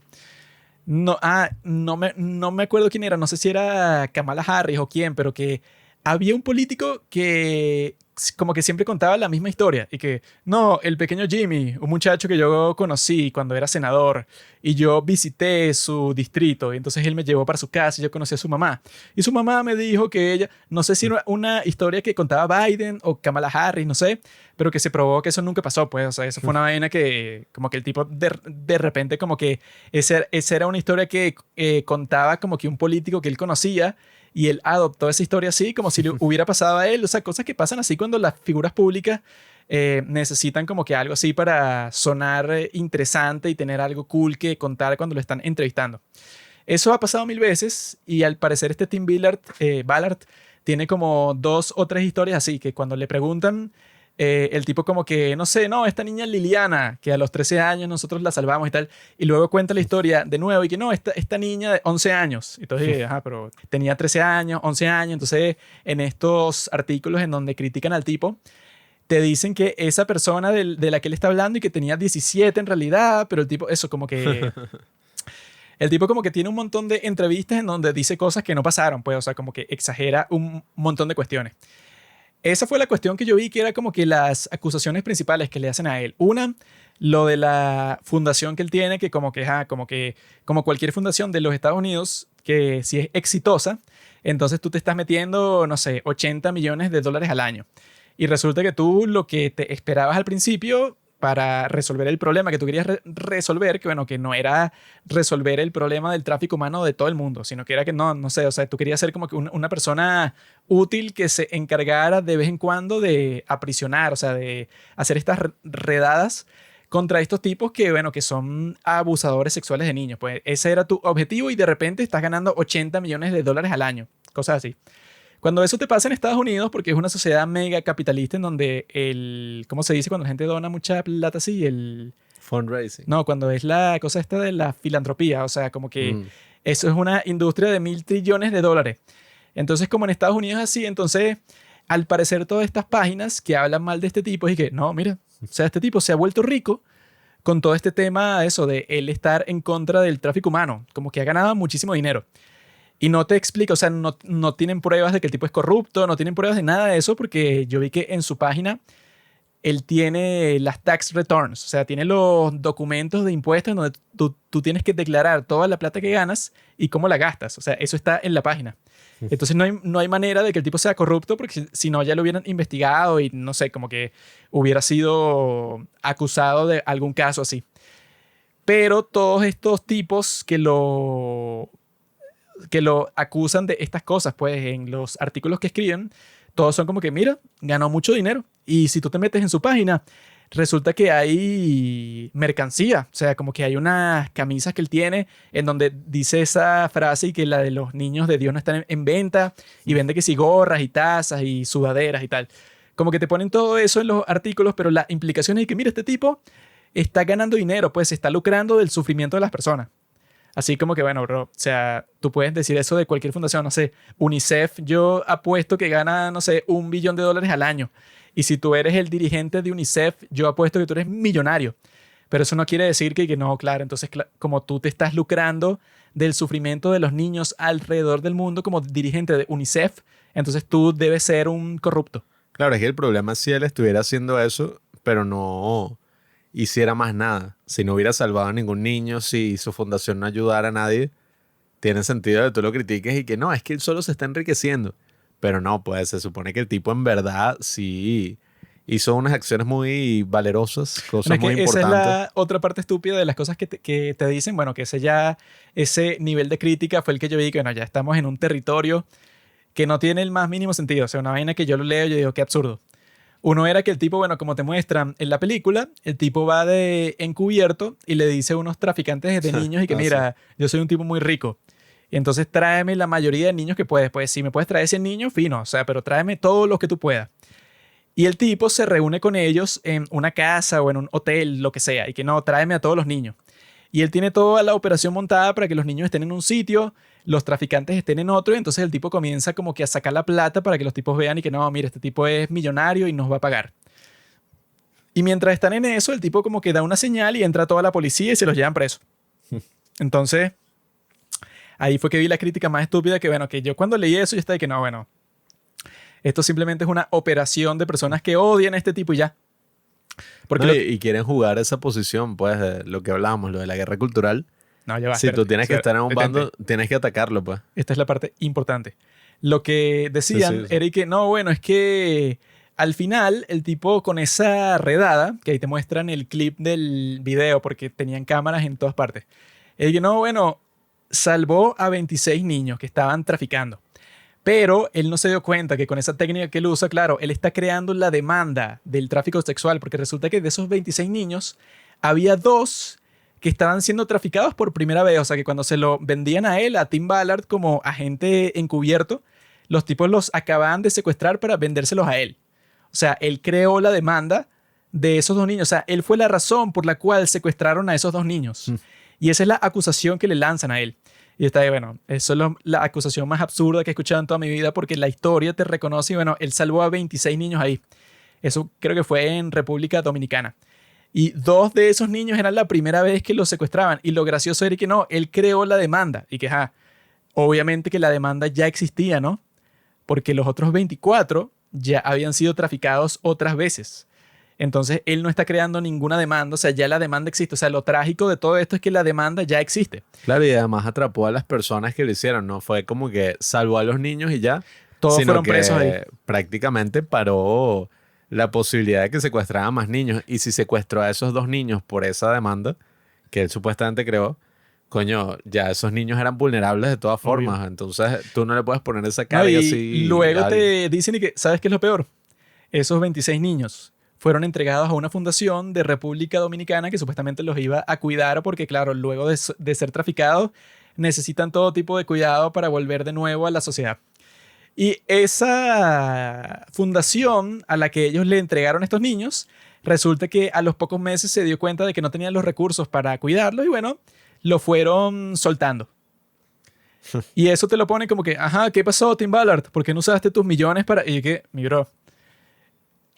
S1: No me acuerdo quién era, no sé si era Kamala Harris o quién, pero que había un político que como que siempre contaba la misma historia y que, no, el pequeño Jimmy, un muchacho que yo conocí cuando era senador y yo visité su distrito y entonces él me llevó para su casa y yo conocí a su mamá. Y su mamá me dijo que ella, no sé si era una historia que contaba Biden o Kamala Harris, no sé, pero que se probó que eso nunca pasó, pues, o sea, eso fue una vaina que como que el tipo de repente como que esa era una historia que contaba como que un político que él conocía y él adoptó esa historia así, como si le hubiera pasado a él. O sea, cosas que pasan así cuando las figuras públicas necesitan como que algo así para sonar interesante y tener algo cool que contar cuando lo están entrevistando. Eso ha pasado 1000 veces y al parecer este Tim Ballard tiene como 2 o 3 historias así, que cuando le preguntan, el tipo como que, no sé, no, esta niña Liliana, que a los 13 años nosotros la salvamos y tal, y luego cuenta la historia de nuevo y que no, esta niña de 11 años. Entonces, ajá, pero tenía 13 años, 11 años, entonces en estos artículos en donde critican al tipo, te dicen que esa persona de la que él está hablando y que tenía 17 en realidad, pero el tipo, eso como que... El tipo como que tiene un montón de entrevistas en donde dice cosas que no pasaron, pues, o sea, como que exagera un montón de cuestiones. Esa fue la cuestión que yo vi que era como que las acusaciones principales que le hacen a él. Una, lo de la fundación que él tiene, que como cualquier fundación de los Estados Unidos, que si es exitosa, entonces tú te estás metiendo, no sé, $80 millones al año. Y resulta que tú lo que te esperabas al principio para resolver el problema que tú querías resolver, que bueno, que no era resolver el problema del tráfico humano de todo el mundo, sino que era que no sé, o sea, tú querías ser como que una persona útil que se encargara de vez en cuando de aprisionar, o sea, de hacer estas redadas contra estos tipos que, bueno, que son abusadores sexuales de niños. Pues ese era tu objetivo y de repente estás ganando $80 millones al año, cosas así. Cuando eso te pasa en Estados Unidos, porque es una sociedad mega capitalista en donde ¿cómo se dice cuando la gente dona mucha plata así?
S2: Fundraising.
S1: No, cuando es la cosa esta de la filantropía, o sea, como que eso es una industria de $1.000 trillones. Entonces, como en Estados Unidos es así, entonces, al parecer todas estas páginas que hablan mal de este tipo, y que, no, mira, o sea, este tipo se ha vuelto rico con todo este tema, eso de él estar en contra del tráfico humano, como que ha ganado muchísimo dinero. Y no te explica, o sea, no tienen pruebas de que el tipo es corrupto, no tienen pruebas de nada de eso, porque yo vi que en su página él tiene las tax returns, o sea, tiene los documentos de impuestos en donde tú tienes que declarar toda la plata que ganas y cómo la gastas. O sea, eso está en la página. Entonces no hay manera de que el tipo sea corrupto, porque si no ya lo hubieran investigado y no sé, como que hubiera sido acusado de algún caso así. Pero todos estos tipos que lo acusan de estas cosas, pues en los artículos que escriben, todos son como que, mira, ganó mucho dinero. Y si tú te metes en su página, resulta que hay mercancía. O sea, como que hay unas camisas que él tiene en donde dice esa frase y que la de los niños de Dios no están en venta. Y vende que sí gorras y tazas y sudaderas y tal. Como que te ponen todo eso en los artículos, pero la implicación es que, mira, este tipo está ganando dinero, pues se está lucrando del sufrimiento de las personas. Así como que, bueno, bro, o sea, tú puedes decir eso de cualquier fundación, no sé, UNICEF, yo apuesto que gana, no sé, $1 billón al año. Y si tú eres el dirigente de UNICEF, yo apuesto que tú eres millonario. Pero eso no quiere decir que no, claro. Entonces, como tú te estás lucrando del sufrimiento de los niños alrededor del mundo como dirigente de UNICEF, entonces tú debes ser un corrupto.
S2: Claro, es que el problema es si él estuviera haciendo eso, pero no hiciera más nada. Si no hubiera salvado a ningún niño, si su fundación no ayudara a nadie, tiene sentido que tú lo critiques y que no, es que él solo se está enriqueciendo. Pero no, pues se supone que el tipo en verdad sí hizo unas acciones muy valerosas, cosas muy importantes.
S1: Esa es la otra parte estúpida de las cosas que te dicen. Bueno, que ese nivel de crítica fue el que yo vi que, bueno, ya estamos en un territorio que no tiene el más mínimo sentido. O sea, una vaina que yo lo leo y yo digo, qué absurdo. Uno era que el tipo, bueno, como te muestran en la película, el tipo va de encubierto y le dice a unos traficantes de niños y que, mira, yo soy un tipo muy rico. Y entonces tráeme la mayoría de niños que puedes. Pues si me puedes traer 100 niños, fino. O sea, pero tráeme todos los que tú puedas. Y el tipo se reúne con ellos en una casa o en un hotel, lo que sea. Y que no, tráeme a todos los niños. Y él tiene toda la operación montada para que los niños estén en un sitio, los traficantes estén en otro. Y entonces el tipo comienza como que a sacar la plata para que los tipos vean y que no, mira, este tipo es millonario y nos va a pagar. Y mientras están en eso, el tipo como que da una señal y entra toda la policía y se los llevan presos. Entonces, ahí fue que vi la crítica más estúpida que, bueno, que yo cuando leí eso yo estaba de que no, bueno, esto simplemente es una operación de personas que odian a este tipo y ya. Porque
S2: no, y quieren jugar esa posición, pues, de lo que hablábamos, lo de la guerra cultural.
S1: No, ya va,
S2: si
S1: espérate,
S2: tú tienes que estar en un
S1: detente.
S2: bando, tienes que atacarlo, pues.
S1: Esta es la parte importante. Lo que decían
S2: Sí.
S1: era que no, bueno, es que al final el tipo con esa redada, que ahí te muestran el clip del video porque tenían cámaras en todas partes, el que no, bueno, salvó a 26 niños que estaban traficando. Pero él no se dio cuenta que con esa técnica que él usa, claro, él está creando la demanda del tráfico sexual, porque resulta que de esos 26 niños había 2 que estaban siendo traficados por primera vez. O sea, que cuando se lo vendían a él, a Tim Ballard, como agente encubierto, los tipos los acababan de secuestrar para vendérselos a él. O sea, él creó la demanda de esos 2 niños. O sea, él fue la razón por la cual secuestraron a esos 2 niños. Y esa es la acusación que le lanzan a él. Y está ahí, bueno, eso es la acusación más absurda que he escuchado en toda mi vida porque la historia te reconoce y, bueno, él salvó a 26 niños ahí. Eso creo que fue en República Dominicana. Y 2 de esos niños eran la primera vez que los secuestraban. Y lo gracioso era que no, él creó la demanda. Y que, obviamente que la demanda ya existía, ¿no? Porque los otros 24 ya habían sido traficados otras veces. Entonces, él no está creando ninguna demanda. O sea, ya la demanda existe. O sea, lo trágico de todo esto es que la demanda ya existe.
S2: Claro, y además atrapó a las personas que lo hicieron, ¿no? Fue como que salvó a los niños y ya.
S1: Todos
S2: sino
S1: fueron
S2: que
S1: presos ahí.
S2: prácticamente paró la posibilidad de que secuestraran más niños. Y si secuestró a esos 2 niños por esa demanda que él supuestamente creó, coño, ya esos niños eran vulnerables de todas formas.
S1: Obvio.
S2: Entonces tú no le puedes poner esa
S1: No,
S2: carga
S1: y
S2: así.
S1: luego
S2: a alguien.
S1: te dicen y que, ¿sabes qué es lo peor? Esos 26 niños fueron entregados a una fundación de República Dominicana que supuestamente los iba a cuidar porque, claro, luego de ser traficados, necesitan todo tipo de cuidado para volver de nuevo a la sociedad. Y esa fundación a la que ellos le entregaron a estos niños, resulta que a los pocos meses se dio cuenta de que no tenían los recursos para cuidarlos y, bueno, lo fueron soltando. Y eso te lo pone como que, ajá, ¿qué pasó, Tim Ballard? ¿Por qué no usaste tus millones para...? Y yo que, mi bro,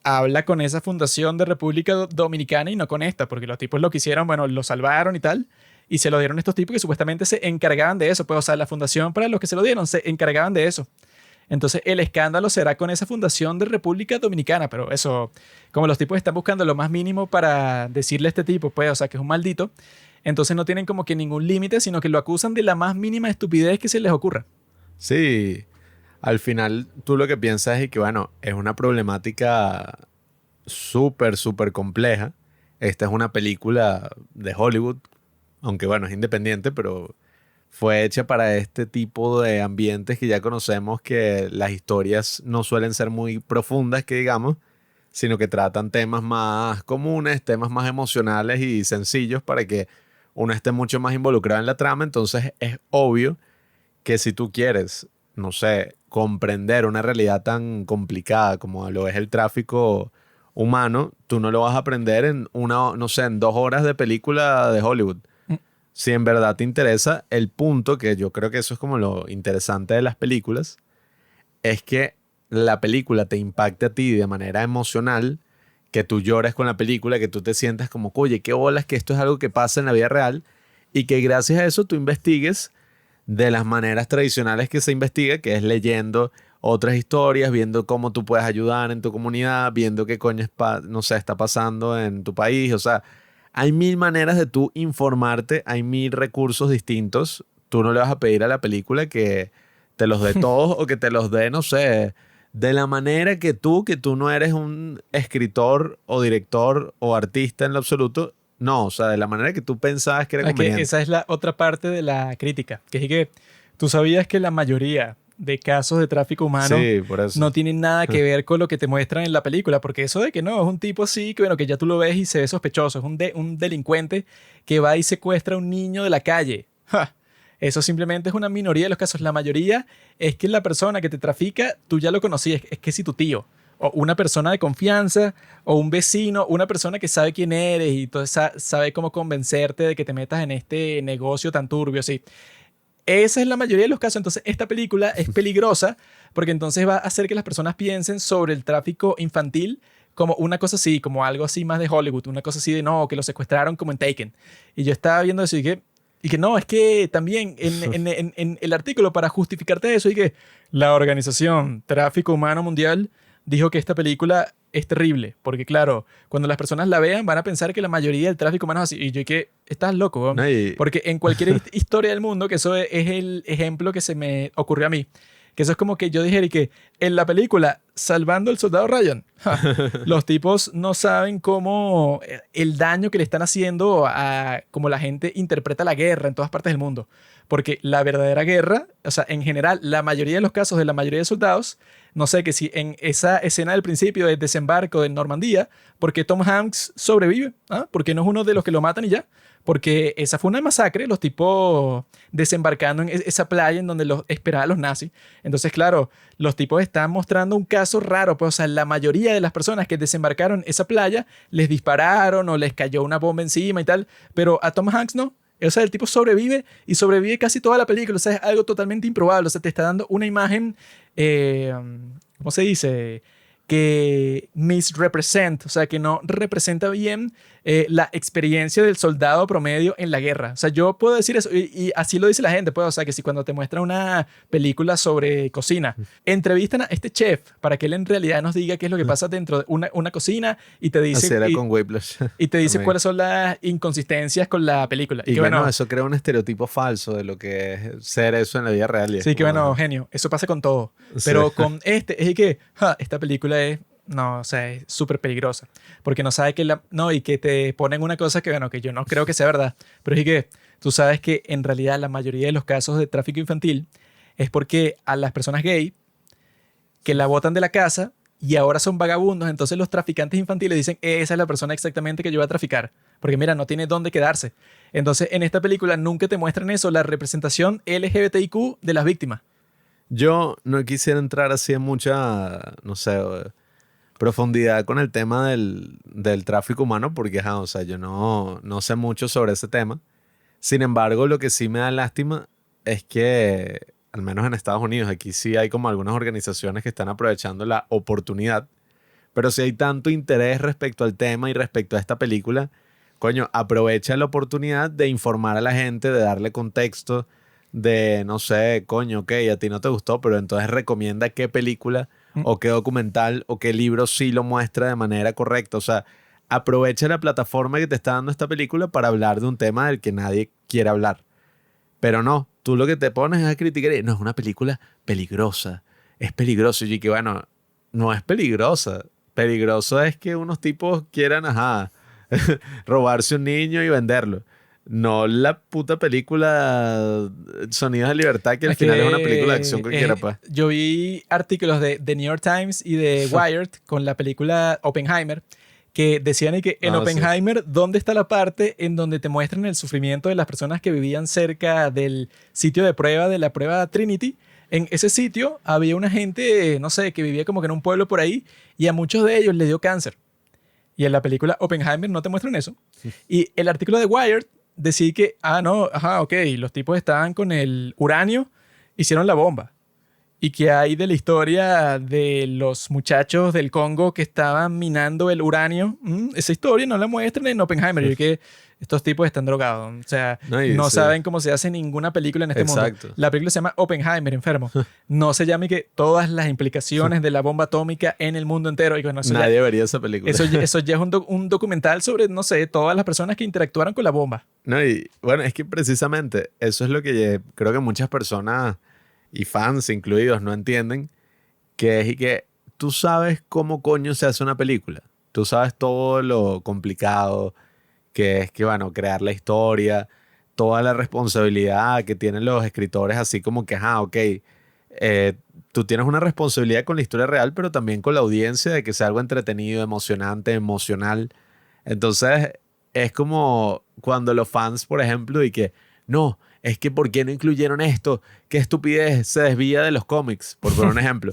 S1: habla con esa fundación de República Dominicana y no con esta, porque los tipos lo que hicieron, bueno, lo salvaron y tal, y se lo dieron a estos tipos que supuestamente se encargaban de eso. Pues, o sea, la fundación para los que se lo dieron se encargaban de eso. Entonces, el escándalo será con esa fundación de República Dominicana, pero eso, como los tipos están buscando lo más mínimo para decirle a este tipo, pues, o sea, que es un maldito, entonces no tienen como que ningún límite, sino que lo acusan de la más mínima estupidez que se les ocurra.
S2: Sí, al final tú lo que piensas es que, bueno, es una problemática súper, súper compleja. Esta es una película de Hollywood, aunque bueno, es independiente, pero fue hecha para este tipo de ambientes que ya conocemos, que las historias no suelen ser muy profundas, que digamos, sino que tratan temas más comunes, temas más emocionales y sencillos para que uno esté mucho más involucrado en la trama. Entonces es obvio que si tú quieres, no sé, comprender una realidad tan complicada como lo es el tráfico humano, tú no lo vas a aprender en no sé, en 2 horas de película de Hollywood. Si en verdad te interesa, el punto, que yo creo que eso es como lo interesante de las películas, es que la película te impacte a ti de manera emocional, que tú llores con la película, que tú te sientas como, oye, qué bolas que esto es algo que pasa en la vida real y que gracias a eso tú investigues de las maneras tradicionales que se investiga, que es leyendo otras historias, viendo cómo tú puedes ayudar en tu comunidad, viendo qué coño no sé, está pasando en tu país. O sea, hay mil maneras de tú informarte, hay mil recursos distintos. Tú no le vas a pedir a la película que te los dé todos o que te los dé, no sé, de la manera que tú no eres un escritor o director o artista en lo absoluto. No, o sea, de la manera que tú pensabas que era conveniente.
S1: Esa es la otra parte de la crítica, que es que tú sabías que la mayoría de casos de tráfico humano
S2: Sí, por eso.
S1: no tienen nada que ver con lo que te muestran en la película, porque eso de que no, es un tipo así, que bueno, que ya tú lo ves y se ve sospechoso, es un delincuente que va y secuestra a un niño de la calle. ¡Ja! Eso simplemente es una minoría de los casos. La mayoría es que la persona que te trafica, tú ya lo conocías, es que si tu tío, o una persona de confianza, o un vecino, una persona que sabe quién eres y entonces sabe cómo convencerte de que te metas en este negocio tan turbio, así. Esa es la mayoría de los casos. Entonces, esta película es peligrosa porque entonces va a hacer que las personas piensen sobre el tráfico infantil como una cosa así, como algo así más de Hollywood, una cosa así de no, que lo secuestraron como en Taken. Y yo estaba viendo eso y que no, es que también en el artículo para justificarte eso y que la Organización Tráfico Humano Mundial dijo que esta película es terrible, porque claro, cuando las personas la vean van a pensar que la mayoría del tráfico humano es así. Y yo que estás loco, ¿no?
S2: No,
S1: Porque en cualquier historia del mundo, que eso es el ejemplo que se me ocurrió a mí, que eso es como que yo dijera y que en la película Salvando al Soldado Ryan, los tipos no saben cómo el daño que le están haciendo a cómo la gente interpreta la guerra en todas partes del mundo. Porque la verdadera guerra, o sea, en general, la mayoría de los casos de la mayoría de soldados, no sé, que si en esa escena del principio del desembarco de Normandía, porque Tom Hanks sobrevive, ¿ah? Porque no es uno de los que lo matan y ya. Porque esa fue una masacre, los tipos desembarcando en esa playa en donde los esperaban los nazis. Entonces, claro, los tipos están mostrando un caso raro. Pues, o sea, la mayoría de las personas que desembarcaron esa playa les dispararon o les cayó una bomba encima y tal. Pero a Tom Hanks no. O sea, el tipo sobrevive y sobrevive casi toda la película. O sea, es algo totalmente improbable. O sea, te está dando una imagen, ¿cómo se dice? Que misrepresent, o sea, que no representa bien la experiencia del soldado promedio en la guerra. O sea, yo puedo decir eso y así lo dice la gente, pues, o sea, que si cuando te muestra una película sobre cocina, entrevistan a este chef para que él en realidad nos diga qué es lo que pasa dentro de una cocina y te dice,
S2: así era con Whiplash.
S1: y te dice cuáles son las inconsistencias con la película.
S2: Y
S1: que
S2: bueno, eso crea un estereotipo falso de lo que es ser eso en la vida real.
S1: Sí, que bueno, genio, eso pasa con todo. Pero con es que esta película es, no, o sea, es súper peligrosa. Porque no sabe que no, y que te ponen una cosa que, bueno, que yo no creo que sea verdad. Pero es que tú sabes que en realidad la mayoría de los casos de tráfico infantil es porque a las personas gay que la botan de la casa y ahora son vagabundos, entonces los traficantes infantiles dicen, esa es la persona exactamente que yo voy a traficar. Porque mira, no tiene dónde quedarse. Entonces, en esta película nunca te muestran eso, la representación LGBTIQ de las víctimas.
S2: Yo no quisiera entrar así en mucha, no sé, profundidad con el tema del tráfico humano porque, o sea, yo no sé mucho sobre ese tema. Sin embargo, lo que sí me da lástima es que, al menos en Estados Unidos, aquí sí hay como algunas organizaciones que están aprovechando la oportunidad, pero si hay tanto interés respecto al tema y respecto a esta película, coño, aprovecha la oportunidad de informar a la gente, de darle contexto, de, no sé, coño, ok, a ti no te gustó, pero entonces recomienda qué película o qué documental o qué libro sí lo muestra de manera correcta. O sea, aprovecha la plataforma que te está dando esta película para hablar de un tema del que nadie quiere hablar. Pero no, tú lo que te pones es a criticar y no, es una película peligrosa, es peligroso. Y que bueno, no es peligrosa. Peligroso es que unos tipos quieran, robarse un niño y venderlo. No la puta película Sonidos de Libertad, que al final es una película de acción cualquiera, pues.
S1: Yo vi artículos de The New York Times y de Wired con la película Oppenheimer que decían que en Oppenheimer, ¿dónde está la parte en donde te muestran el sufrimiento de las personas que vivían cerca del sitio de prueba de la prueba Trinity? En ese sitio había una gente, no sé, que vivía como que en un pueblo por ahí y a muchos de ellos les dio cáncer. Y en la película Oppenheimer no te muestran eso. Y el artículo de Wired decía que, ok, los tipos estaban con el uranio, hicieron la bomba. ¿Y qué hay de la historia de los muchachos del Congo que estaban minando el uranio? Esa historia no la muestran en Oppenheimer. Y que estos tipos están drogados. O sea, no saben cómo se hace ninguna película en este mundo. La película se llama Oppenheimer, enfermo. No se llama que todas las implicaciones de la bomba atómica en el mundo entero. Y bueno,
S2: nadie vería esa película.
S1: Eso ya es un documental sobre, no sé, todas las personas que interactuaron con la bomba.
S2: No, y bueno, es que precisamente eso es lo que creo que muchas personas y fans incluidos no entienden, que es y que tú sabes cómo coño se hace una película. Tú sabes todo lo complicado que es que, bueno, crear la historia, toda la responsabilidad que tienen los escritores, así como que, ok, tú tienes una responsabilidad con la historia real, pero también con la audiencia de que sea algo entretenido, emocionante, emocional. Entonces, es como cuando los fans, por ejemplo, y que, no, es que ¿por qué no incluyeron esto? ¿Qué estupidez? Se desvía de los cómics, por poner un ejemplo.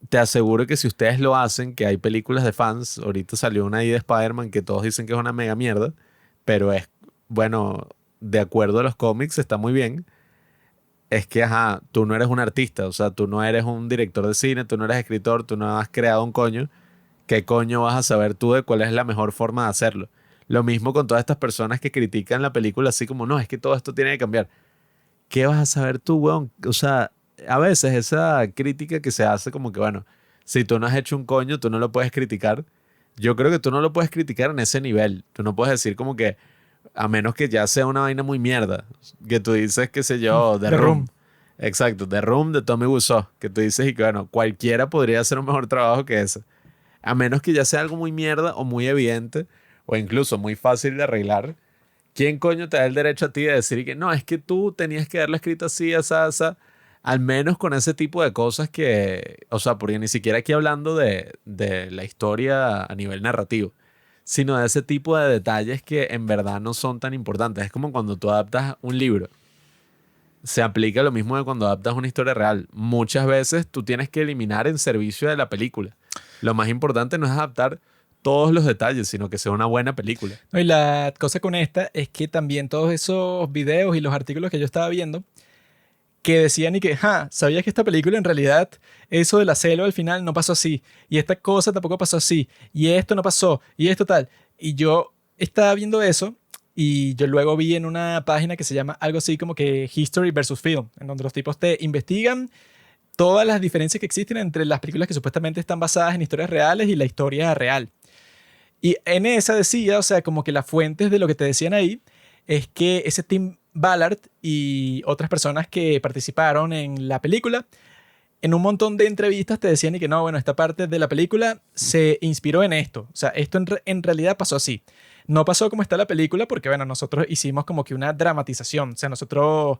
S2: Te aseguro que si ustedes lo hacen, que hay películas de fans, ahorita salió una ahí de Spider-Man que todos dicen que es una mega mierda, pero es, bueno, de acuerdo a los cómics está muy bien. Es que, tú no eres un artista, o sea, tú no eres un director de cine, tú no eres escritor, tú no has creado un coño. ¿Qué coño vas a saber tú de cuál es la mejor forma de hacerlo? Lo mismo con todas estas personas que critican la película así como, no, es que todo esto tiene que cambiar. ¿Qué vas a saber tú, weón? O sea, a veces esa crítica que se hace como que, bueno, si tú no has hecho un coño, tú no lo puedes criticar. Yo creo que tú no lo puedes criticar en ese nivel. Tú no puedes decir como que, a menos que ya sea una vaina muy mierda, que tú dices, qué sé yo, The Room. Exacto, The Room de Tommy Wiseau, que tú dices y que, bueno, cualquiera podría hacer un mejor trabajo que ese. A menos que ya sea algo muy mierda o muy evidente, o incluso muy fácil de arreglar. ¿Quién coño te da el derecho a ti de decir que no, es que tú tenías que haberlo escrito así, asa? Al menos con ese tipo de cosas que, o sea, porque ni siquiera aquí hablando de la historia a nivel narrativo, sino de ese tipo de detalles que en verdad no son tan importantes. Es como cuando tú adaptas un libro. Se aplica lo mismo de cuando adaptas una historia real. Muchas veces tú tienes que eliminar en servicio de la película. Lo más importante no es adaptar todos los detalles, sino que sea una buena película.
S1: No, y la cosa con esta es que también todos esos videos y los artículos que yo estaba viendo que decían y que, ¿sabías que esta película en realidad, eso de la selva al final no pasó así? Y esta cosa tampoco pasó así. Y esto no pasó. Y esto tal. Y yo estaba viendo eso y yo luego vi en una página que se llama algo así como que History versus Film, en donde los tipos te investigan todas las diferencias que existen entre las películas que supuestamente están basadas en historias reales y la historia real. Y en esa decía, o sea, como que las fuentes de lo que te decían ahí es que ese Tim Ballard y otras personas que participaron en la película, en un montón de entrevistas te decían y que no, bueno, esta parte de la película se inspiró en esto. O sea, esto en realidad pasó así. No pasó como está la película porque, bueno, nosotros hicimos como que una dramatización. O sea, nosotros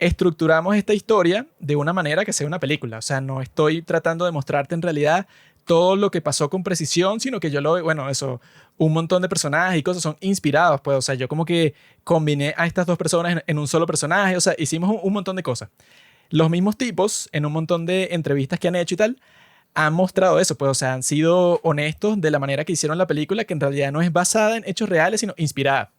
S1: estructuramos esta historia de una manera que sea una película. O sea, no estoy tratando de mostrarte en realidad todo lo que pasó con precisión, sino que yo un montón de personajes y cosas son inspirados, pues, o sea, yo como que combiné a estas dos personas en un solo personaje, o sea, hicimos un montón de cosas. Los mismos tipos, en un montón de entrevistas que han hecho y tal, han mostrado eso, pues, o sea, han sido honestos de la manera que hicieron la película, que en realidad no es basada en hechos reales, sino inspirada.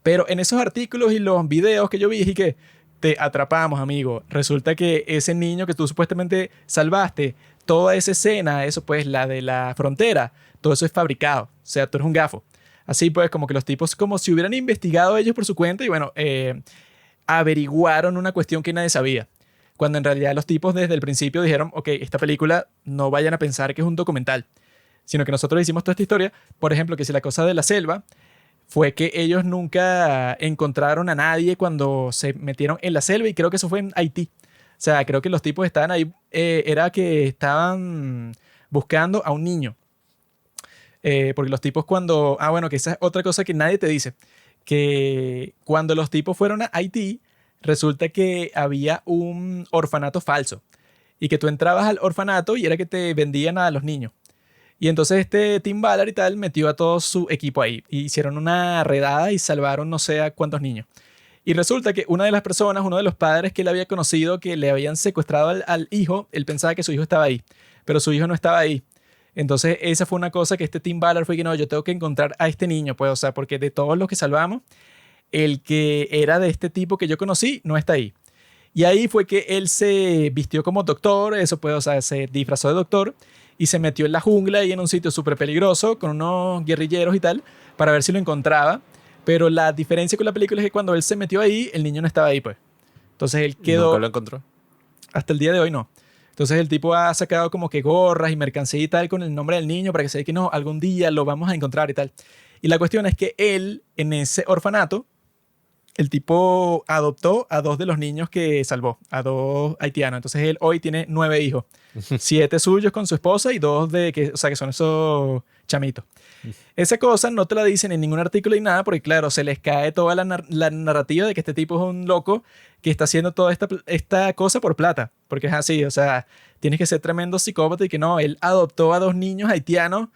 S1: Pero en esos artículos y los videos que yo vi, dije que te atrapamos, amigo. Resulta que ese niño que tú supuestamente salvaste, toda esa escena, eso pues, la de la frontera, todo eso es fabricado. O sea, tú eres un gafo. Así pues, como que los tipos, como si hubieran investigado ellos por su cuenta y bueno, averiguaron una cuestión que nadie sabía. Cuando en realidad los tipos desde el principio dijeron, ok, esta película no vayan a pensar que es un documental, sino que nosotros hicimos toda esta historia. Por ejemplo, que si la cosa de la selva fue que ellos nunca encontraron a nadie cuando se metieron en la selva y creo que eso fue en Haití. O sea, creo que los tipos estaban ahí, era que estaban buscando a un niño. Porque los tipos cuando... bueno, que esa es otra cosa que nadie te dice. Que cuando los tipos fueron a Haití, resulta que había un orfanato falso. Y que tú entrabas al orfanato y era que te vendían a los niños. Y entonces este Tim Ballard y tal metió a todo su equipo ahí. Y hicieron una redada y salvaron no sé a cuántos niños. Y resulta que una de las personas, uno de los padres que él había conocido, que le habían secuestrado al hijo, él pensaba que su hijo estaba ahí, pero su hijo no estaba ahí. Entonces esa fue una cosa que este Tim Ballard fue que no, yo tengo que encontrar a este niño, pues, o sea, porque de todos los que salvamos, el que era de este tipo que yo conocí no está ahí. Y ahí fue que él se vistió como doctor, eso puede, o sea, se disfrazó de doctor y se metió en la jungla y en un sitio súper peligroso con unos guerrilleros y tal para ver si lo encontraba. Pero la diferencia con la película es que cuando él se metió ahí, el niño no estaba ahí, pues. Entonces él quedó...
S2: ¿Nunca lo encontró?
S1: Hasta el día de hoy no. Entonces el tipo ha sacado como que gorras y mercancía y tal con el nombre del niño para que se vea que no, algún día lo vamos a encontrar y tal. Y la cuestión es que él, en ese orfanato, el tipo adoptó a 2 de los niños que salvó, a 2 haitianos. Entonces él hoy tiene 9 hijos. 7 suyos con su esposa y 2 de que, o sea, que son esos chamitos. Esa cosa no te la dicen en ningún artículo ni nada porque, claro, se les cae toda la narrativa de que este tipo es un loco que está haciendo toda esta cosa por plata. Porque es así, o sea, tienes que ser tremendo psicópata y que no, él adoptó a 2 niños haitianos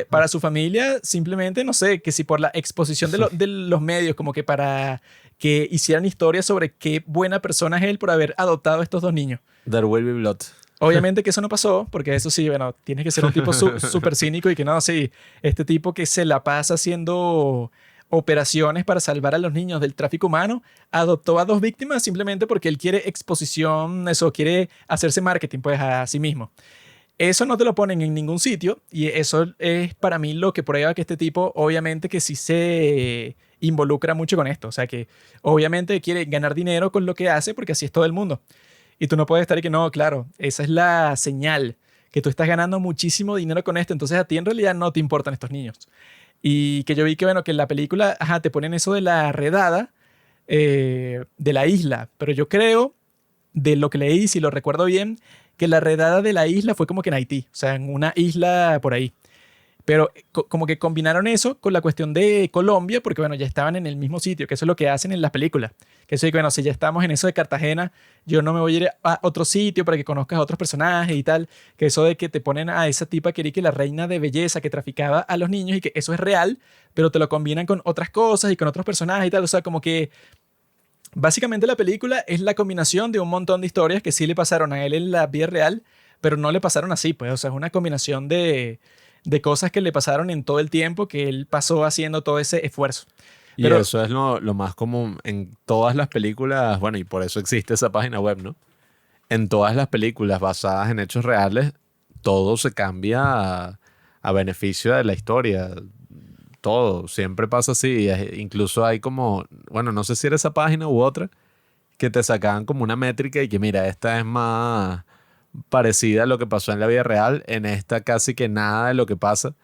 S1: para su familia, simplemente, no sé, que si por la exposición de los medios, como que para que hicieran historias sobre qué buena persona es él por haber adoptado a estos 2 niños.
S2: There will be blood.
S1: Obviamente que eso no pasó, porque eso sí, bueno, tienes que ser un tipo súper cínico y que no, sí, este tipo que se la pasa haciendo operaciones para salvar a los niños del tráfico humano, adoptó a 2 víctimas simplemente porque él quiere exposición, eso, quiere hacerse marketing pues a sí mismo. Eso no te lo ponen en ningún sitio y eso es para mí lo que prueba que este tipo obviamente que sí se involucra mucho con esto. O sea que obviamente quiere ganar dinero con lo que hace porque así es todo el mundo. Y tú no puedes estar y que no, claro, esa es la señal, que tú estás ganando muchísimo dinero con esto, entonces a ti en realidad no te importan estos niños. Y que yo vi que, bueno, que en la película, ajá, te ponen eso de la redada de la isla, pero yo creo, de lo que leí, si lo recuerdo bien, que la redada de la isla fue como que en Haití, o sea, en una isla por ahí. Pero como que combinaron eso con la cuestión de Colombia, porque bueno, ya estaban en el mismo sitio, que eso es lo que hacen en las películas. Que eso de que, bueno, si ya estamos en eso de Cartagena, yo no me voy a ir a otro sitio para que conozcas a otros personajes y tal. Que eso de que te ponen a esa tipa que era que la reina de belleza que traficaba a los niños y que eso es real, pero te lo combinan con otras cosas y con otros personajes y tal. O sea, como que básicamente la película es la combinación de un montón de historias que sí le pasaron a él en la vida real, pero no le pasaron así, pues. O sea, es una combinación de cosas que le pasaron en todo el tiempo que él pasó haciendo todo ese esfuerzo.
S2: Y
S1: Pero,
S2: eso es lo más común en todas las películas, bueno, y por eso existe esa página web, ¿no? En todas las películas basadas en hechos reales, todo se cambia a beneficio de la historia. Todo, siempre pasa así. Incluso hay como, bueno, no sé si era esa página u otra, que te sacaban como una métrica y que mira, esta es más parecida a lo que pasó en la vida real, en esta casi que nada de lo que pasa.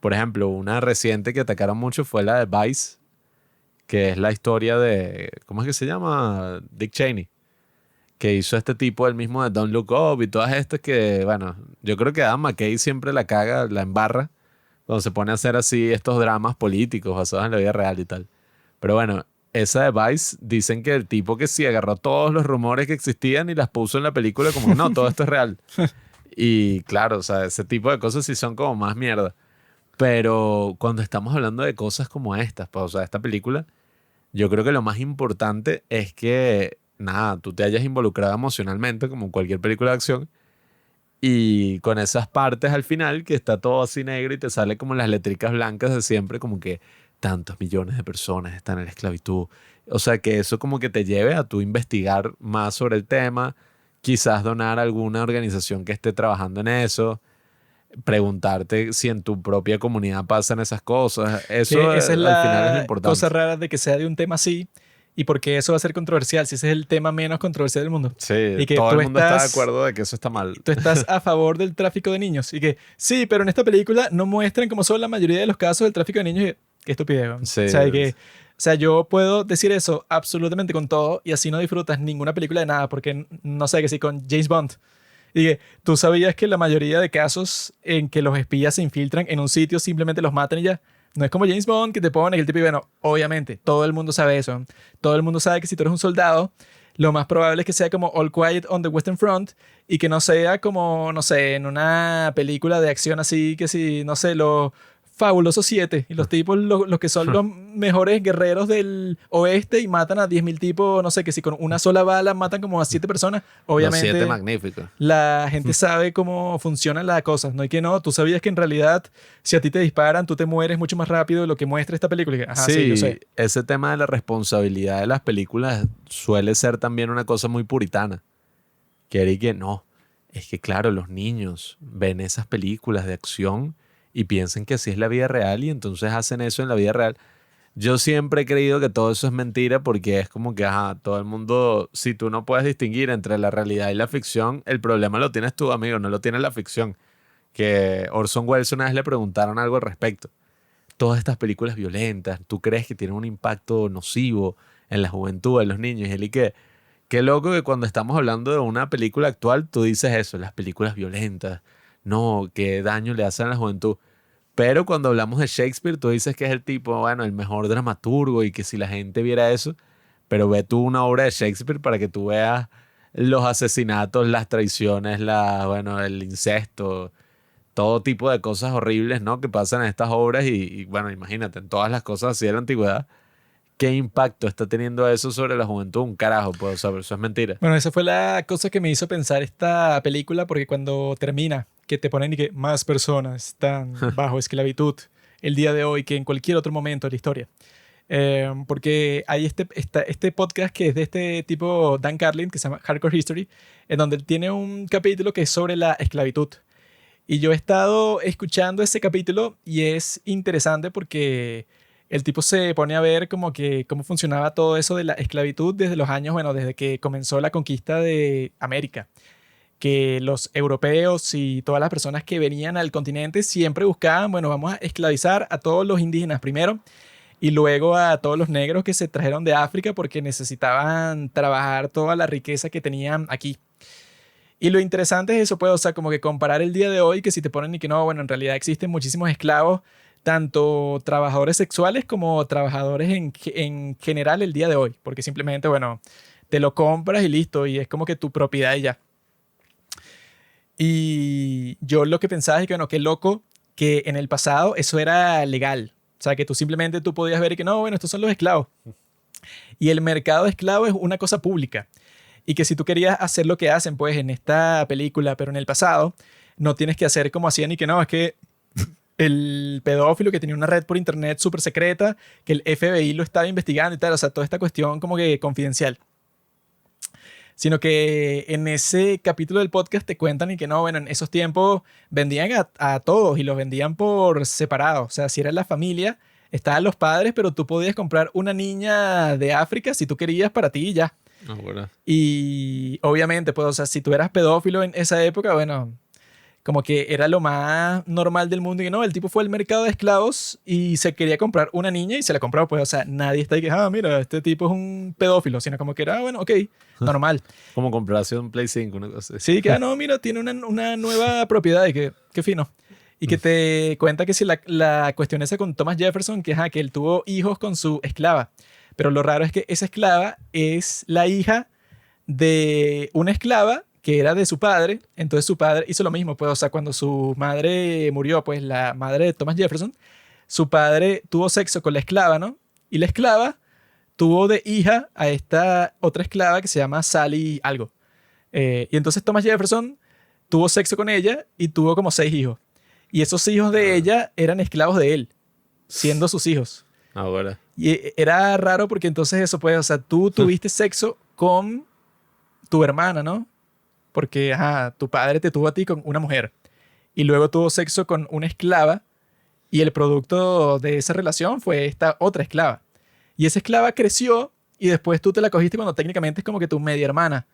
S2: Por ejemplo, una reciente que atacaron mucho fue la de Vice, que es la historia de, ¿cómo es que se llama? Dick Cheney, que hizo este tipo, el mismo de Don't Look Up y todas estas que, bueno, yo creo que Adam McKay siempre la caga, la embarra, cuando se pone a hacer así estos dramas políticos basados en la vida real y tal. Pero bueno, esa de Vice, dicen que el tipo que sí agarró todos los rumores que existían y las puso en la película como, no, todo esto es real. Y claro, o sea, ese tipo de cosas sí son como más mierda. Pero cuando estamos hablando de cosas como estas, pues, o sea, esta película, yo creo que lo más importante es que, nada, tú te hayas involucrado emocionalmente como en cualquier película de acción y con esas partes al final que está todo así negro y te sale como las letricas blancas de siempre, como que tantos millones de personas están en la esclavitud. O sea, que eso como que te lleve a tú investigar más sobre el tema, quizás donar a alguna organización que esté trabajando en eso, preguntarte si en tu propia comunidad pasan esas cosas. Eso
S1: que esa es
S2: al final es lo
S1: la
S2: importante.
S1: cosa rara de que sea de un tema así y porque eso va a ser controversial, si ese es el tema menos controversial del mundo.
S2: Sí,
S1: Y que
S2: todo
S1: tú
S2: el mundo está de
S1: estás,
S2: acuerdo de que eso está mal.
S1: tú estás a favor del tráfico de niños. Y que sí, pero en esta película no muestran cómo son la mayoría de los casos del tráfico de niños. Y, qué estupidez. ¿No?
S2: Sí.
S1: O sea, o sea, yo puedo decir eso absolutamente con todo y así no disfrutas ninguna película de nada, porque no sé, que si con James Bond. Y que tú sabías que la mayoría de casos en que los espías se infiltran en un sitio simplemente los matan y ya. No es como James Bond que te pone que el tipo, y bueno, obviamente, todo el mundo sabe eso. Todo el mundo sabe que si tú eres un soldado, lo más probable es que sea como All Quiet on the Western Front y que no sea como, no sé, en una película de acción así, que si, no sé, los Fabuloso 7. Y los tipos, los que son los mejores guerreros del oeste y matan a 10.000 tipos, no sé, que si con una sola bala matan como a 7 personas. Obviamente,
S2: Los 7 magníficos.
S1: la gente sabe cómo funciona la cosa. No hay que no. Tú sabías que en realidad, si a ti te disparan, tú te mueres mucho más rápido de lo que muestra esta película. Ajá, sí, yo sé.
S2: Ese tema de la responsabilidad de las películas suele ser también una cosa muy puritana. Que no. Es que, claro, los niños ven esas películas de acción y piensan que así es la vida real y entonces hacen eso en la vida real. Yo siempre he creído que todo eso es mentira porque es como que, todo el mundo, si tú no puedes distinguir entre la realidad y la ficción, el problema lo tienes tú, amigo, no lo tiene la ficción. Que Orson Welles una vez le preguntaron algo al respecto. Todas estas películas violentas, ¿tú crees que tienen un impacto nocivo en la juventud, en los niños? Y él, qué loco que cuando estamos hablando de una película actual, tú dices eso, las películas violentas, no, qué daño le hacen a la juventud. Pero cuando hablamos de Shakespeare, tú dices que es el tipo, bueno, el mejor dramaturgo y que si la gente viera eso, pero ve tú una obra de Shakespeare para que tú veas los asesinatos, las traiciones, el incesto, todo tipo de cosas horribles, ¿no? Que pasan en estas obras y bueno, imagínate, en todas las cosas así de la antigüedad, ¿qué impacto está teniendo eso sobre la juventud? Un carajo, pues, o sea, pero eso es mentira.
S1: Bueno, esa fue la cosa que me hizo pensar esta película, porque cuando termina, que te ponen y que más personas están bajo esclavitud el día de hoy que en cualquier otro momento de la historia. Porque hay este podcast que es de este tipo, Dan Carlin, que se llama Hardcore History, en donde él tiene un capítulo que es sobre la esclavitud. Y yo he estado escuchando ese capítulo y es interesante porque el tipo se pone a ver como que cómo funcionaba todo eso de la esclavitud desde los años, bueno, desde que comenzó la conquista de América. Que los europeos y todas las personas que venían al continente siempre buscaban, bueno, vamos a esclavizar a todos los indígenas primero y luego a todos los negros que se trajeron de África porque necesitaban trabajar toda la riqueza que tenían aquí. Y lo interesante es eso, pues, o sea, como que comparar el día de hoy, que si te ponen y que no, bueno, en realidad existen muchísimos esclavos, tanto trabajadores sexuales como trabajadores en general el día de hoy, porque simplemente, bueno, te lo compras y listo, y es como que tu propiedad y ya. Y yo lo que pensaba es que, bueno, qué loco que en el pasado eso era legal. O sea, que tú podías ver y que no, bueno, estos son los esclavos. Y el mercado de esclavos es una cosa pública. Y que si tú querías hacer lo que hacen, pues, en esta película, pero en el pasado, no tienes que hacer como hacían y que no, es que el pedófilo que tenía una red por internet súper secreta, que el FBI lo estaba investigando y tal, o sea, toda esta cuestión como que confidencial. Sino que en ese capítulo del podcast te cuentan y que no, bueno, en esos tiempos vendían a todos y los vendían por separado. O sea, si era la familia, estaban los padres, pero tú podías comprar una niña de África si tú querías para ti y ya.
S2: Bueno.
S1: Y obviamente, pues, o sea, si tú eras pedófilo en esa época, bueno, como que era lo más normal del mundo y que no, el tipo fue al mercado de esclavos y se quería comprar una niña y se la compró, pues, o sea, nadie está ahí que, mira, este tipo es un pedófilo, sino como que era, bueno, ok, normal.
S2: Como comprarse un Play 5, una cosa así.
S1: Sí, que, no, mira, tiene una nueva propiedad y que, qué fino. Y que te cuenta que si la cuestión esa con Thomas Jefferson, que él tuvo hijos con su esclava. Pero lo raro es que esa esclava es la hija de una esclava que era de su padre. Entonces su padre hizo lo mismo. Pues, o sea, cuando su madre murió, pues la madre de Thomas Jefferson, su padre tuvo sexo con la esclava, ¿no? Y la esclava tuvo de hija a esta otra esclava que se llama Sally algo. Y entonces Thomas Jefferson tuvo sexo con ella y tuvo como 6 hijos. Y esos hijos de ella eran esclavos de él, siendo sus hijos.
S2: Ahora.
S1: Y era raro porque entonces eso, pues, o sea, tú tuviste sexo con tu hermana, ¿no? Porque, tu padre te tuvo a ti con una mujer. Y luego tuvo sexo con una esclava y el producto de esa relación fue esta otra esclava. Y esa esclava creció y después tú te la cogiste cuando técnicamente es como que tu media hermana.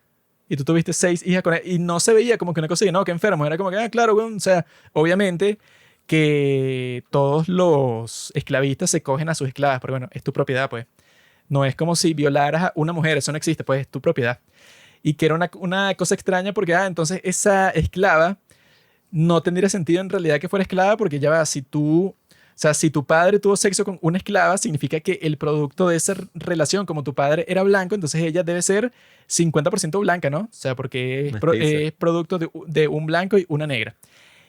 S1: Y tú tuviste 6 hijas con él. Y no se veía como que una cosa de, no, qué enfermo. Era como que, claro, bueno, o sea, obviamente que todos los esclavistas se cogen a sus esclavas, pero bueno, es tu propiedad, pues. No es como si violaras a una mujer, eso no existe, pues es tu propiedad. Y que era una cosa extraña porque, entonces esa esclava no tendría sentido en realidad que fuera esclava porque ya va, si tu padre tuvo sexo con una esclava, significa que el producto de esa relación, como tu padre era blanco, entonces ella debe ser 50% blanca, ¿no? O sea, porque es producto de un blanco y una negra.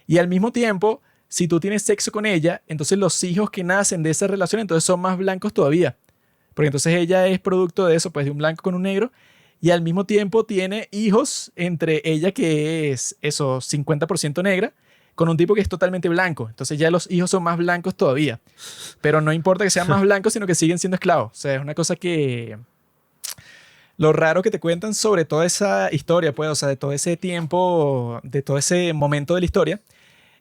S1: Y al mismo tiempo, si tú tienes sexo con ella, entonces los hijos que nacen de esa relación entonces son más blancos todavía. Porque entonces ella es producto de eso, pues de un blanco con un negro, y al mismo tiempo tiene hijos entre ella que es eso, 50% negra, con un tipo que es totalmente blanco. Entonces ya los hijos son más blancos todavía. Pero no importa que sean más blancos, sino que siguen siendo esclavos. O sea, es una cosa que... Lo raro que te cuentan sobre toda esa historia, pues, o sea, de todo ese tiempo, de todo ese momento de la historia,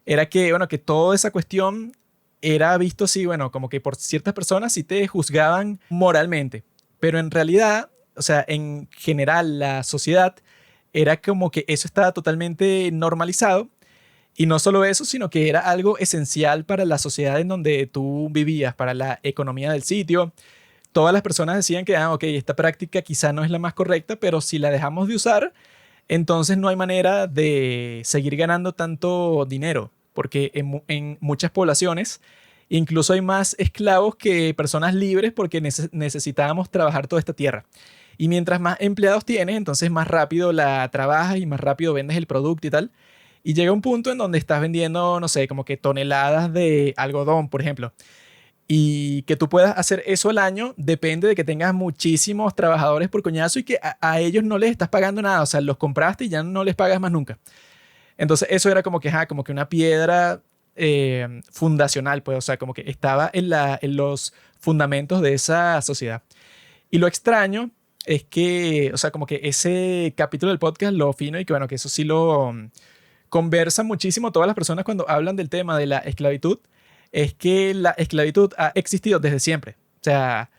S1: era que, bueno, que toda esa cuestión era visto así, bueno, como que por ciertas personas sí te juzgaban moralmente. Pero en realidad, o sea, en general la sociedad era como que eso estaba totalmente normalizado. Y no solo eso, sino que era algo esencial para la sociedad en donde tú vivías, para la economía del sitio. Todas las personas decían que, ok, esta práctica quizá no es la más correcta, pero si la dejamos de usar, entonces no hay manera de seguir ganando tanto dinero, porque en muchas poblaciones incluso hay más esclavos que personas libres porque necesitábamos trabajar toda esta tierra. Y mientras más empleados tienes, entonces más rápido la trabajas y más rápido vendes el producto y tal. Y llega un punto en donde estás vendiendo, no sé, como que toneladas de algodón, por ejemplo. Y que tú puedas hacer eso al año depende de que tengas muchísimos trabajadores por coñazo y que a ellos no les estás pagando nada. O sea, los compraste y ya no les pagas más nunca. Entonces eso era como que, como que una piedra fundacional, pues. O sea, como que estaba en los fundamentos de esa sociedad. Y lo extraño es que, o sea, como que ese capítulo del podcast, lo fino y que bueno, que eso sí lo conversan muchísimo todas las personas cuando hablan del tema de la esclavitud, es que la esclavitud ha existido desde siempre. O sea,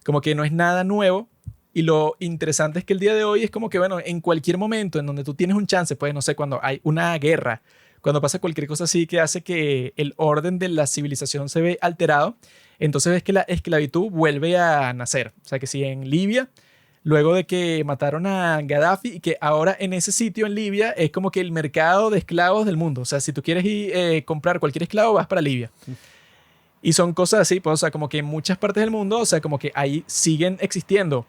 S1: como que no es nada nuevo. Y lo interesante es que el día de hoy es como que, bueno, en cualquier momento en donde tú tienes un chance, pues no sé, cuando hay una guerra, cuando pasa cualquier cosa así que hace que el orden de la civilización se ve alterado, entonces ves que la esclavitud vuelve a nacer. O sea, que si en Libia, luego de que mataron a Gaddafi y que ahora en ese sitio en Libia es como que el mercado de esclavos del mundo. O sea, si tú quieres ir comprar cualquier esclavo, vas para Libia. Y son cosas así, pues, o sea, como que en muchas partes del mundo, o sea, como que ahí siguen existiendo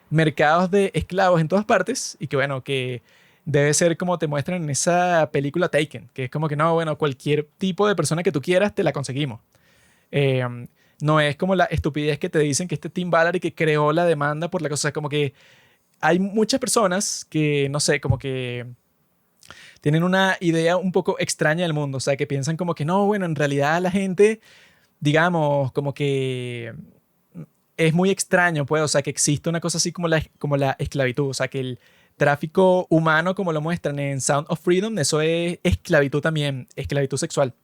S1: mercados de esclavos en todas partes y que, bueno, que debe ser como te muestran en esa película Taken, que es como que, no, bueno, cualquier tipo de persona que tú quieras, te la conseguimos. No es como la estupidez que te dicen que este Tim Ballard y que creó la demanda por la cosa. Como que hay muchas personas que, no sé, como que tienen una idea un poco extraña del mundo. O sea, que piensan como que no, bueno, en realidad la gente, digamos, como que es muy extraño, pues, o sea, que existe una cosa así como la esclavitud. O sea, que el tráfico humano, como lo muestran en Sound of Freedom, eso es esclavitud también, esclavitud sexual.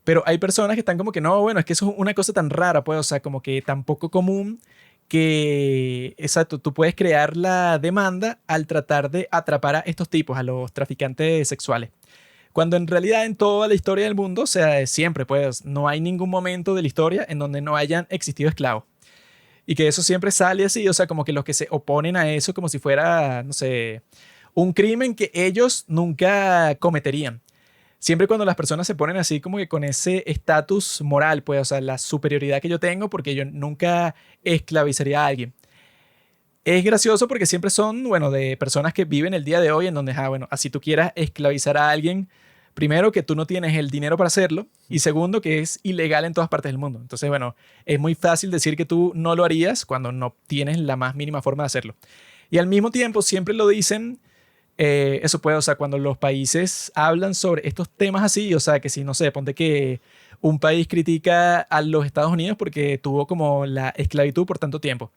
S1: Pero hay personas que están como que no, bueno, es que eso es una cosa tan rara, pues, o sea, como que tan poco común que, exacto, tú puedes crear la demanda al tratar de atrapar a estos tipos, a los traficantes sexuales. Cuando en realidad en toda la historia del mundo, o sea, siempre, pues, no hay ningún momento de la historia en donde no hayan existido esclavos. Y que eso siempre sale así, o sea, como que los que se oponen a eso como si fuera, no sé, un crimen que ellos nunca cometerían. Siempre cuando las personas se ponen así como que con ese estatus moral, pues, o sea, la superioridad que yo tengo porque yo nunca esclavizaría a alguien. Es gracioso porque siempre son, bueno, de personas que viven el día de hoy en donde, bueno, así tú quieras esclavizar a alguien, primero que tú no tienes el dinero para hacerlo y segundo que es ilegal en todas partes del mundo. Entonces, bueno, es muy fácil decir que tú no lo harías cuando no tienes la más mínima forma de hacerlo. Y al mismo tiempo siempre lo dicen. Eso puede, o sea, cuando los países hablan sobre estos temas así, o sea, que si, no sé, ponte que un país critica a los Estados Unidos porque tuvo como la esclavitud por tanto tiempo.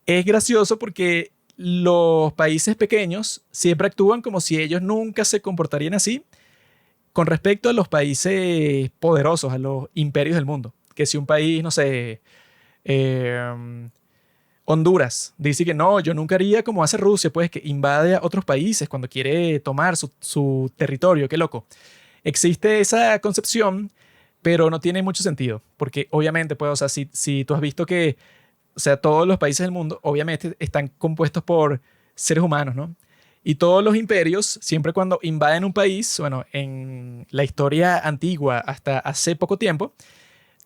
S1: Es gracioso porque los países pequeños siempre actúan como si ellos nunca se comportarían así con respecto a los países poderosos, a los imperios del mundo. Que si un país, no sé, Honduras dice que no, yo nunca haría como hace Rusia, pues que invade a otros países cuando quiere tomar su territorio, qué loco. Existe esa concepción, pero no tiene mucho sentido, porque obviamente, pues, o sea, si tú has visto que, o sea, todos los países del mundo obviamente están compuestos por seres humanos, ¿no? Y todos los imperios, siempre cuando invaden un país, bueno, en la historia antigua hasta hace poco tiempo,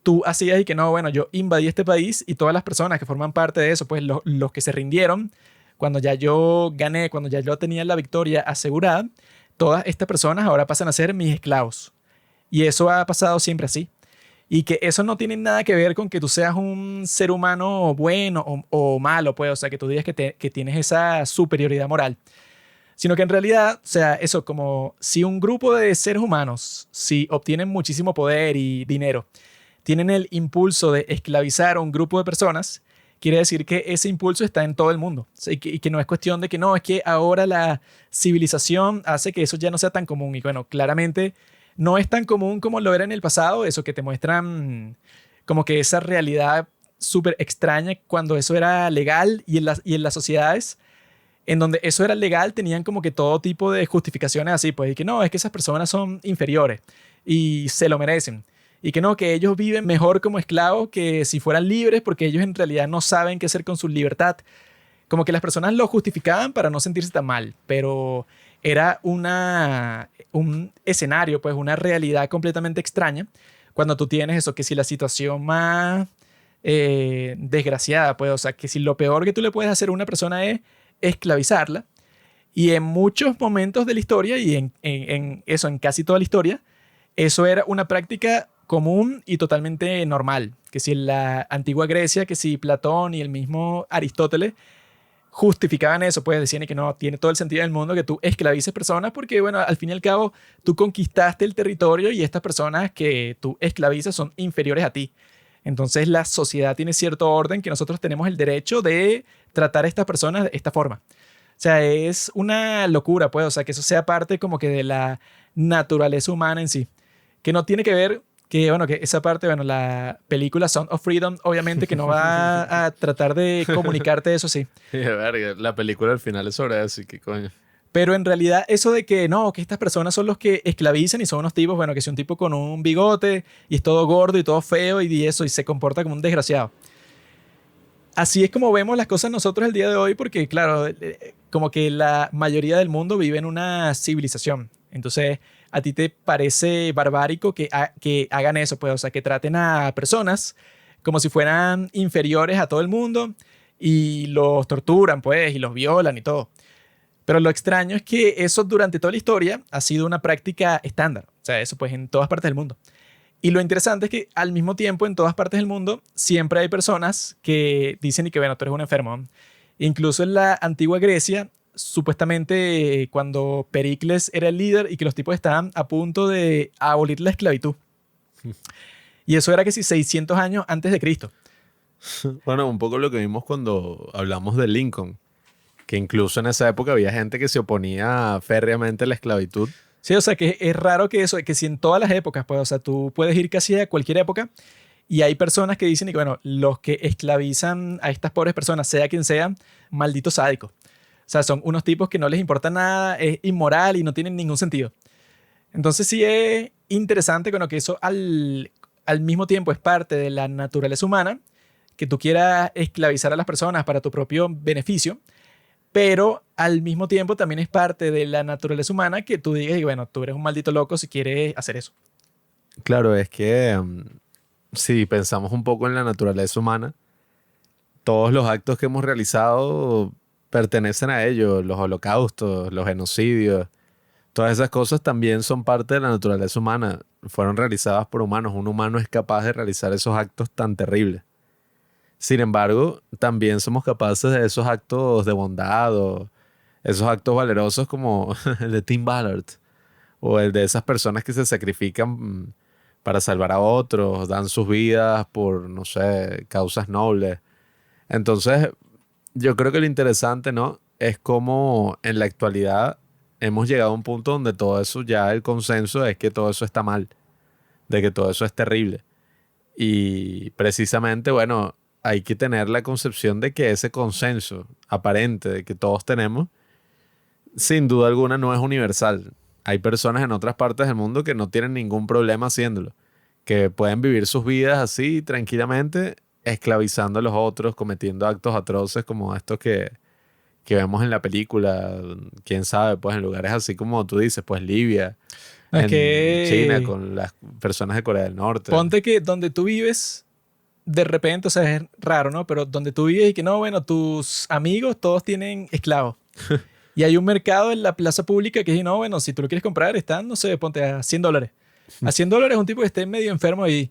S1: tú hacías y que no, bueno, yo invadí este país y todas las personas que forman parte de eso, pues los que se rindieron, cuando ya yo gané, cuando ya yo tenía la victoria asegurada, todas estas personas ahora pasan a ser mis esclavos. Y eso ha pasado siempre así. Y que eso no tiene nada que ver con que tú seas un ser humano bueno o malo, pues, o sea, que tú digas que tienes esa superioridad moral. Sino que en realidad, o sea, eso como si un grupo de seres humanos, si obtienen muchísimo poder y dinero, tienen el impulso de esclavizar a un grupo de personas, quiere decir que ese impulso está en todo el mundo. O sea, y que no es cuestión de que no, es que ahora la civilización hace que eso ya no sea tan común. Y bueno, claramente no es tan común como lo era en el pasado, eso que te muestran como que esa realidad súper extraña cuando eso era legal y en las sociedades en donde eso era legal tenían como que todo tipo de justificaciones así, pues, y que no, es que esas personas son inferiores y se lo merecen. Y que no, que ellos viven mejor como esclavos que si fueran libres porque ellos en realidad no saben qué hacer con su libertad. Como que las personas lo justificaban para no sentirse tan mal, pero era un escenario, pues una realidad completamente extraña cuando tú tienes eso, que si la situación más desgraciada, pues, o sea, que si lo peor que tú le puedes hacer a una persona es esclavizarla, y en muchos momentos de la historia, y en casi toda la historia, eso era una práctica común y totalmente normal. Que si en la antigua Grecia, que si Platón y el mismo Aristóteles justificaban eso, pues decían que no, tiene todo el sentido del mundo que tú esclavices personas porque, bueno, al fin y al cabo, tú conquistaste el territorio y estas personas que tú esclavizas son inferiores a ti. Entonces la sociedad tiene cierto orden que nosotros tenemos el derecho de tratar a estas personas de esta forma. O sea, es una locura, pues, o sea, que eso sea parte como que de la naturaleza humana en sí. Que no tiene que ver, que bueno, que esa parte, bueno, la película Sound of Freedom, obviamente que no va a tratar de comunicarte eso, sí.
S2: Y de verga, la película al final es sobre eso, y qué coño.
S1: Pero en realidad eso de que no, que estas personas son los que esclavizan y son unos tipos, bueno, que si un tipo con un bigote y es todo gordo y todo feo y eso y se comporta como un desgraciado. Así es como vemos las cosas nosotros el día de hoy porque, claro, como que la mayoría del mundo vive en una civilización. Entonces, a ti te parece barbárico que hagan eso, pues, o sea, que traten a personas como si fueran inferiores a todo el mundo y los torturan, pues, y los violan y todo. Pero lo extraño es que eso durante toda la historia ha sido una práctica estándar. O sea, eso pues en todas partes del mundo. Y lo interesante es que al mismo tiempo en todas partes del mundo siempre hay personas que dicen y que, bueno, tú eres un enfermo. Incluso en la antigua Grecia, supuestamente cuando Pericles era el líder y que los tipos estaban a punto de abolir la esclavitud. Y eso era que si 600 años antes de Cristo.
S2: Bueno, un poco lo que vimos cuando hablamos de Lincoln, que incluso en esa época había gente que se oponía férreamente a la esclavitud.
S1: Sí, o sea que es raro que eso, que si en todas las épocas, pues, o sea, tú puedes ir casi a cualquier época y hay personas que dicen que, bueno, los que esclavizan a estas pobres personas, sea quien sea, malditos sádicos. O sea, son unos tipos que no les importa nada, es inmoral y no tienen ningún sentido. Entonces sí es interesante, bueno, que eso al mismo tiempo es parte de la naturaleza humana, que tú quieras esclavizar a las personas para tu propio beneficio, pero al mismo tiempo también es parte de la naturaleza humana que tú digas, y bueno, tú eres un maldito loco si quieres hacer eso.
S2: Claro, es que si pensamos un poco en la naturaleza humana, todos los actos que hemos realizado pertenecen a ellos, los holocaustos, los genocidios, todas esas cosas también son parte de la naturaleza humana, fueron realizadas por humanos, un humano es capaz de realizar esos actos tan terribles. Sin embargo, también somos capaces de esos actos de bondad o esos actos valerosos como el de Tim Ballard o el de esas personas que se sacrifican para salvar a otros, dan sus vidas por, no sé, causas nobles. Entonces, yo creo que lo interesante, ¿no? Es cómo en la actualidad hemos llegado a un punto donde todo eso, ya el consenso es que todo eso está mal, de que todo eso es terrible. Y precisamente, bueno, hay que tener la concepción de que ese consenso aparente de que todos tenemos, sin duda alguna no es universal. Hay personas en otras partes del mundo que no tienen ningún problema haciéndolo, que pueden vivir sus vidas así tranquilamente, esclavizando a los otros, cometiendo actos atroces como estos que vemos en la película, quién sabe, pues en lugares así como tú dices, pues Libia,
S1: Es
S2: en
S1: que
S2: China con las personas de Corea del Norte.
S1: ponte que donde tú vives, de repente, o sea, es raro, ¿no? Pero donde tú vives y que no, bueno, tus amigos todos tienen esclavos. Y hay un mercado en la plaza pública que dice, no, bueno, si tú lo quieres comprar, están, no sé, ponte a $100. A $100 un tipo que esté medio enfermo y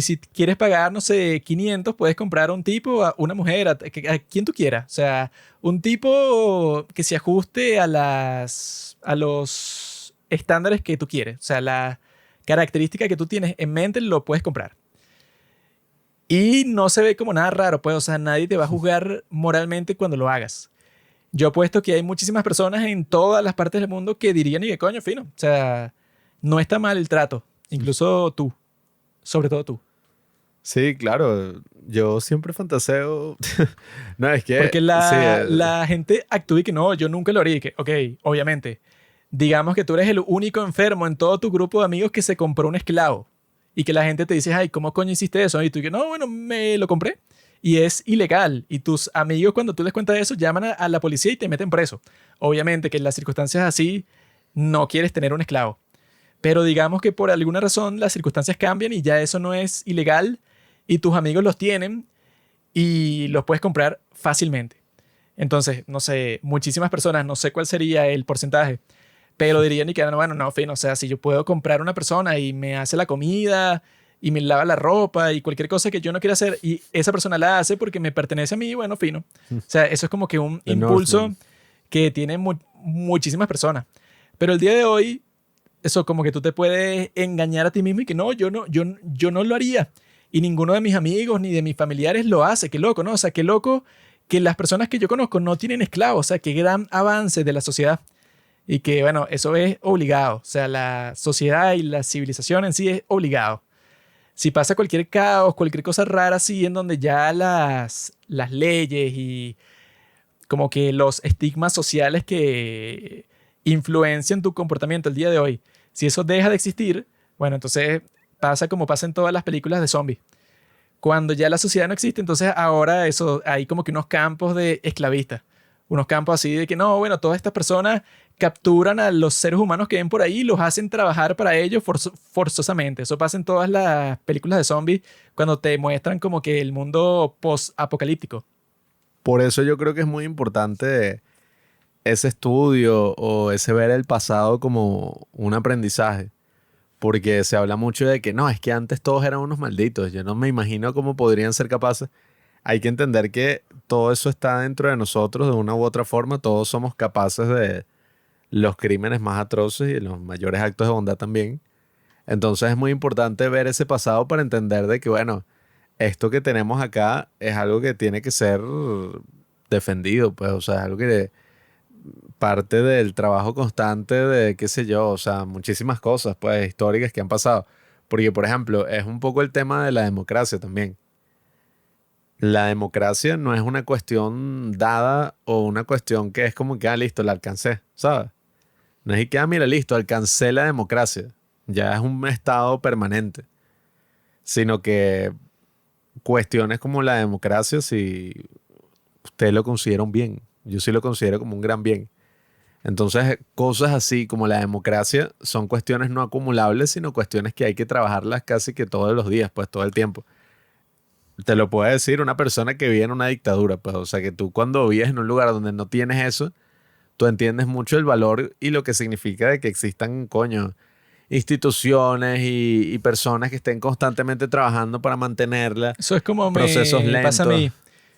S1: si quieres pagar, no sé, 500, puedes comprar a un tipo, a una mujer, a quien tú quieras. O sea, un tipo que se ajuste a los estándares que tú quieres. O sea, la característica que tú tienes en mente lo puedes comprar. Y no se ve como nada raro, pues, o sea, nadie te va a juzgar moralmente cuando lo hagas. Yo apuesto que hay muchísimas personas en todas las partes del mundo que dirían, y qué coño, fino. O sea, no está mal el trato. Incluso tú. Sobre todo tú.
S2: Sí, claro. Yo siempre fantaseo. No, es que...
S1: Porque
S2: sí,
S1: la gente actúa y que no, yo nunca lo haría. Y que, ok, obviamente. Digamos que tú eres el único enfermo en todo tu grupo de amigos que se compró un esclavo. Y que la gente te dice, ay, ¿cómo coño hiciste eso? Y tú que, no, bueno, me lo compré. Y es ilegal. Y tus amigos, cuando tú les cuentas eso, llaman a la policía y te meten preso. Obviamente que en las circunstancias así no quieres tener un esclavo. Pero digamos que por alguna razón las circunstancias cambian y ya eso no es ilegal y tus amigos los tienen y los puedes comprar fácilmente. Entonces, no sé, muchísimas personas, no sé cuál sería el porcentaje, pero dirían y que, bueno, no, fino, o sea, si yo puedo comprar una persona y me hace la comida y me lava la ropa y cualquier cosa que yo no quiera hacer y esa persona la hace porque me pertenece a mí, bueno, fino. O sea, eso es como que un impulso que tienen muchísimas personas. Pero el día de hoy, eso como que tú te puedes engañar a ti mismo y que no, yo no lo haría. Y ninguno de mis amigos ni de mis familiares lo hace. Qué loco, ¿no? O sea, qué loco que las personas que yo conozco no tienen esclavos. O sea, qué gran avance de la sociedad. Y que, bueno, eso es obligado. O sea, la sociedad y la civilización en sí es obligado. Si pasa cualquier caos, cualquier cosa rara así, en donde ya las leyes y como que los estigmas sociales que influencian tu comportamiento el día de hoy, si eso deja de existir, bueno, entonces pasa como pasa en todas las películas de zombies. Cuando ya la sociedad no existe, entonces ahora eso, hay como que unos campos de esclavistas. Unos campos así de que no, bueno, todas estas personas capturan a los seres humanos que ven por ahí y los hacen trabajar para ellos forzosamente. Eso pasa en todas las películas de zombies cuando te muestran como que el mundo post-apocalíptico.
S2: Por eso yo creo que es muy importante ese estudio o ese ver el pasado como un aprendizaje. Porque se habla mucho de que no, es que antes todos eran unos malditos. Yo no me imagino cómo podrían ser capaces. Hay que entender que todo eso está dentro de nosotros de una u otra forma. Todos somos capaces de los crímenes más atroces y de los mayores actos de bondad también. Entonces es muy importante ver ese pasado para entender de que, bueno, esto que tenemos acá es algo que tiene que ser defendido, pues, o sea, es algo que parte del trabajo constante de, qué sé yo, o sea, muchísimas cosas, pues, históricas que han pasado. Porque, por ejemplo, es un poco el tema de la democracia también. La democracia no es una cuestión dada o una cuestión que es como que, listo, la alcancé, ¿sabes? No es que, mira, listo, alcancé la democracia. Ya es un estado permanente. Sino que cuestiones como la democracia, si usted lo considera un bien, yo sí lo considero como un gran bien. Entonces, cosas así como la democracia son cuestiones no acumulables, sino cuestiones que hay que trabajarlas casi que todos los días, pues todo el tiempo. Te lo puede decir una persona que vive en una dictadura, pues, o sea, que tú cuando vives en un lugar donde no tienes eso, tú entiendes mucho el valor y lo que significa de que existan, coño, instituciones y personas que estén constantemente trabajando para mantenerla.
S1: Eso es como
S2: procesos
S1: me
S2: lentos.
S1: pasa a mí.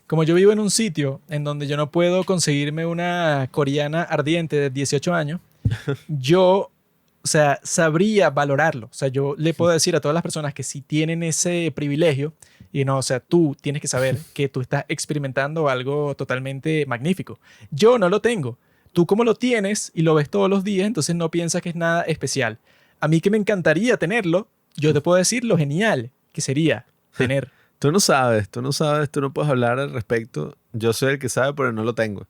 S1: Como yo vivo en un sitio en donde yo no puedo conseguirme una coreana ardiente de 18 años, yo, o sea, sabría valorarlo. O sea, yo le puedo decir a todas las personas que si tienen ese privilegio, y no, o sea, tú tienes que saber que tú estás experimentando algo totalmente magnífico. Yo no lo tengo. Tú como lo tienes y lo ves todos los días, entonces no piensas que es nada especial. A mí que me encantaría tenerlo, yo te puedo decir lo genial que sería tener.
S2: Tú no puedes hablar al respecto. Yo soy el que sabe, pero no lo tengo.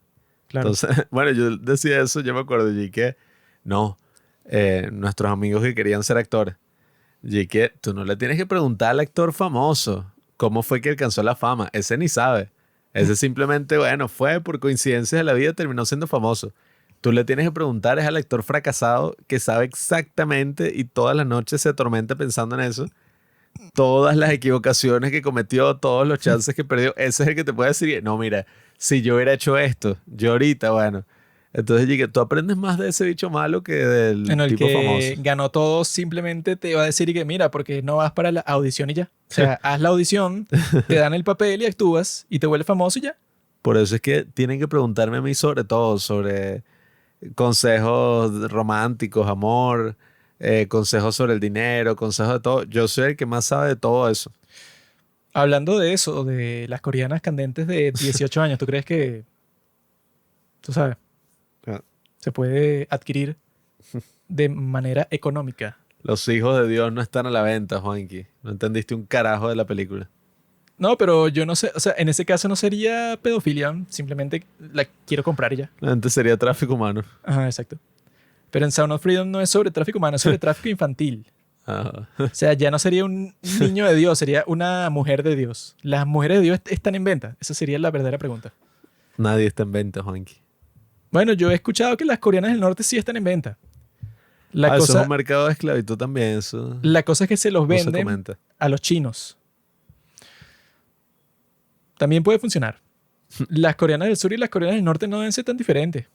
S1: Claro.
S2: Entonces, bueno, yo decía eso, yo me acuerdo, y que no, nuestros amigos que querían ser actores, y que tú no le tienes que preguntar al actor famoso cómo fue que alcanzó la fama. Ese ni sabe. Ese simplemente, bueno, fue por coincidencias de la vida, terminó siendo famoso. Tú le tienes que preguntar es al actor fracasado que sabe exactamente y todas las noches se atormenta pensando en eso. Todas las equivocaciones que cometió, todos los chances que perdió. Ese es el que te puede decir, no, mira, si yo hubiera hecho esto, yo ahorita, bueno, Entonces llegué, tú aprendes más de ese bicho malo que del
S1: En el
S2: tipo
S1: que
S2: famoso.
S1: ganó todo, simplemente te va a decir y que mira, porque no vas para la audición y ya. O sea, haz la audición, te dan el papel y actúas y te vuelves famoso y ya.
S2: Por eso es que tienen que preguntarme a mí sobre todo, sobre consejos románticos, amor, consejos sobre el dinero, consejos de todo. Yo soy el que más sabe de todo eso.
S1: Hablando de eso, de las coreanas candentes de 18 años, ¿tú crees que, tú sabes,
S2: Ah.
S1: se puede adquirir de manera económica?
S2: Los hijos de Dios no están a la venta, Juanqui. No entendiste un carajo de la película.
S1: No, pero yo no sé, o sea, en ese caso no sería pedofilia, simplemente la quiero comprar y ya.
S2: Antes sería tráfico humano.
S1: Ajá, exacto. Pero en Sound of Freedom no es sobre tráfico humano, es sobre tráfico infantil.
S2: Ajá.
S1: O sea, ya no sería un niño de Dios, sería una mujer de Dios. ¿Las mujeres de Dios están en venta? Esa sería la verdadera pregunta.
S2: Nadie está en venta, Juanqui.
S1: Bueno, yo he escuchado que las coreanas del norte sí están en venta. La
S2: Eso es
S1: cosa,
S2: un mercado de esclavitud también. Eso
S1: la cosa es que se los
S2: no se
S1: venden
S2: comenta.
S1: a los chinos. También puede funcionar. Las coreanas del sur y las coreanas del norte no deben ser tan diferentes.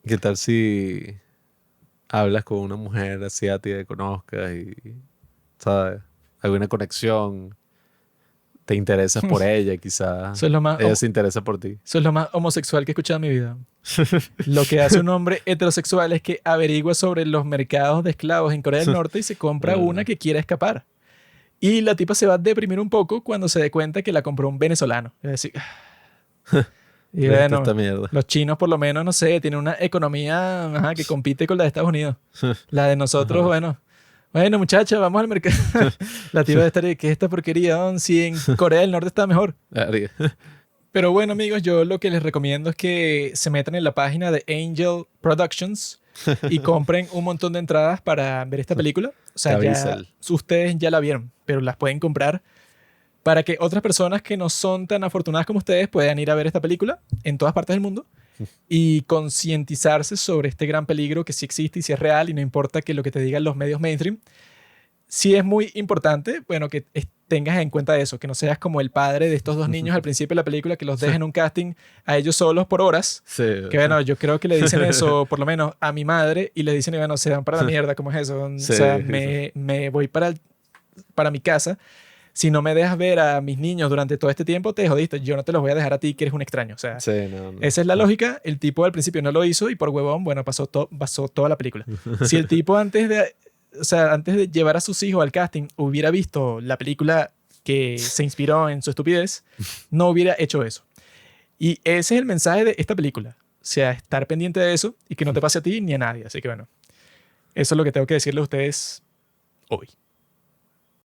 S2: ¿Qué tal si hablas con una mujer asiática que conozcas y, ¿sabes? Alguna conexión, te interesas por ella, quizás
S1: Eso es lo más,
S2: ella se interesa por ti.
S1: eso es lo más homosexual que he escuchado en mi vida. Lo que hace un hombre heterosexual es que averigua sobre los mercados de esclavos en Corea del Norte y se compra una que quiera escapar. Y la tipa se va a deprimir un poco cuando se dé cuenta que la compró un venezolano. Es decir, y
S2: Esto
S1: bueno,
S2: esta mierda.
S1: los chinos por lo menos, no sé, tienen una economía ajá, que compite con la de Estados Unidos. La de nosotros,
S2: Ajá.
S1: bueno, muchacha, vamos al mercado. La tipa de estar, ¿qué es esta porquería? Si en Corea del Norte está mejor.
S2: Verga.
S1: Pero bueno, amigos, yo lo que les recomiendo es que se metan en la página de Angel Productions y compren un montón de entradas para ver esta película. O sea, ya
S2: Cabizal.
S1: ustedes ya la vieron, pero las pueden comprar para que otras personas que no son tan afortunadas como ustedes puedan ir a ver esta película en todas partes del mundo y concientizarse sobre este gran peligro que sí existe y sí es real y no importa que lo que te digan los medios mainstream. Sí es muy importante, bueno, que tengas en cuenta eso, que no seas como el padre de estos dos niños al principio de la película, que los dejen en un casting a ellos solos por horas.
S2: Sí.
S1: Que bueno, yo creo que le dicen eso, por lo menos a mi madre, y le dicen, bueno, se van para la mierda, ¿cómo es eso? O
S2: Sí.
S1: sea, me voy para mi casa. Si no me dejas ver a mis niños durante todo este tiempo, te jodiste. Yo no te los voy a dejar a ti, que eres un extraño. O sea,
S2: Sí, no.
S1: esa es la lógica. El tipo al principio no lo hizo y por huevón, bueno, pasó toda la película. Si el tipo antes de llevar a sus hijos al casting hubiera visto la película que se inspiró en su estupidez, no hubiera hecho eso. Y ese es el mensaje de esta película. O sea, estar pendiente de eso y que no te pase a ti ni a nadie. Así que bueno, eso es lo que tengo que decirle a ustedes hoy.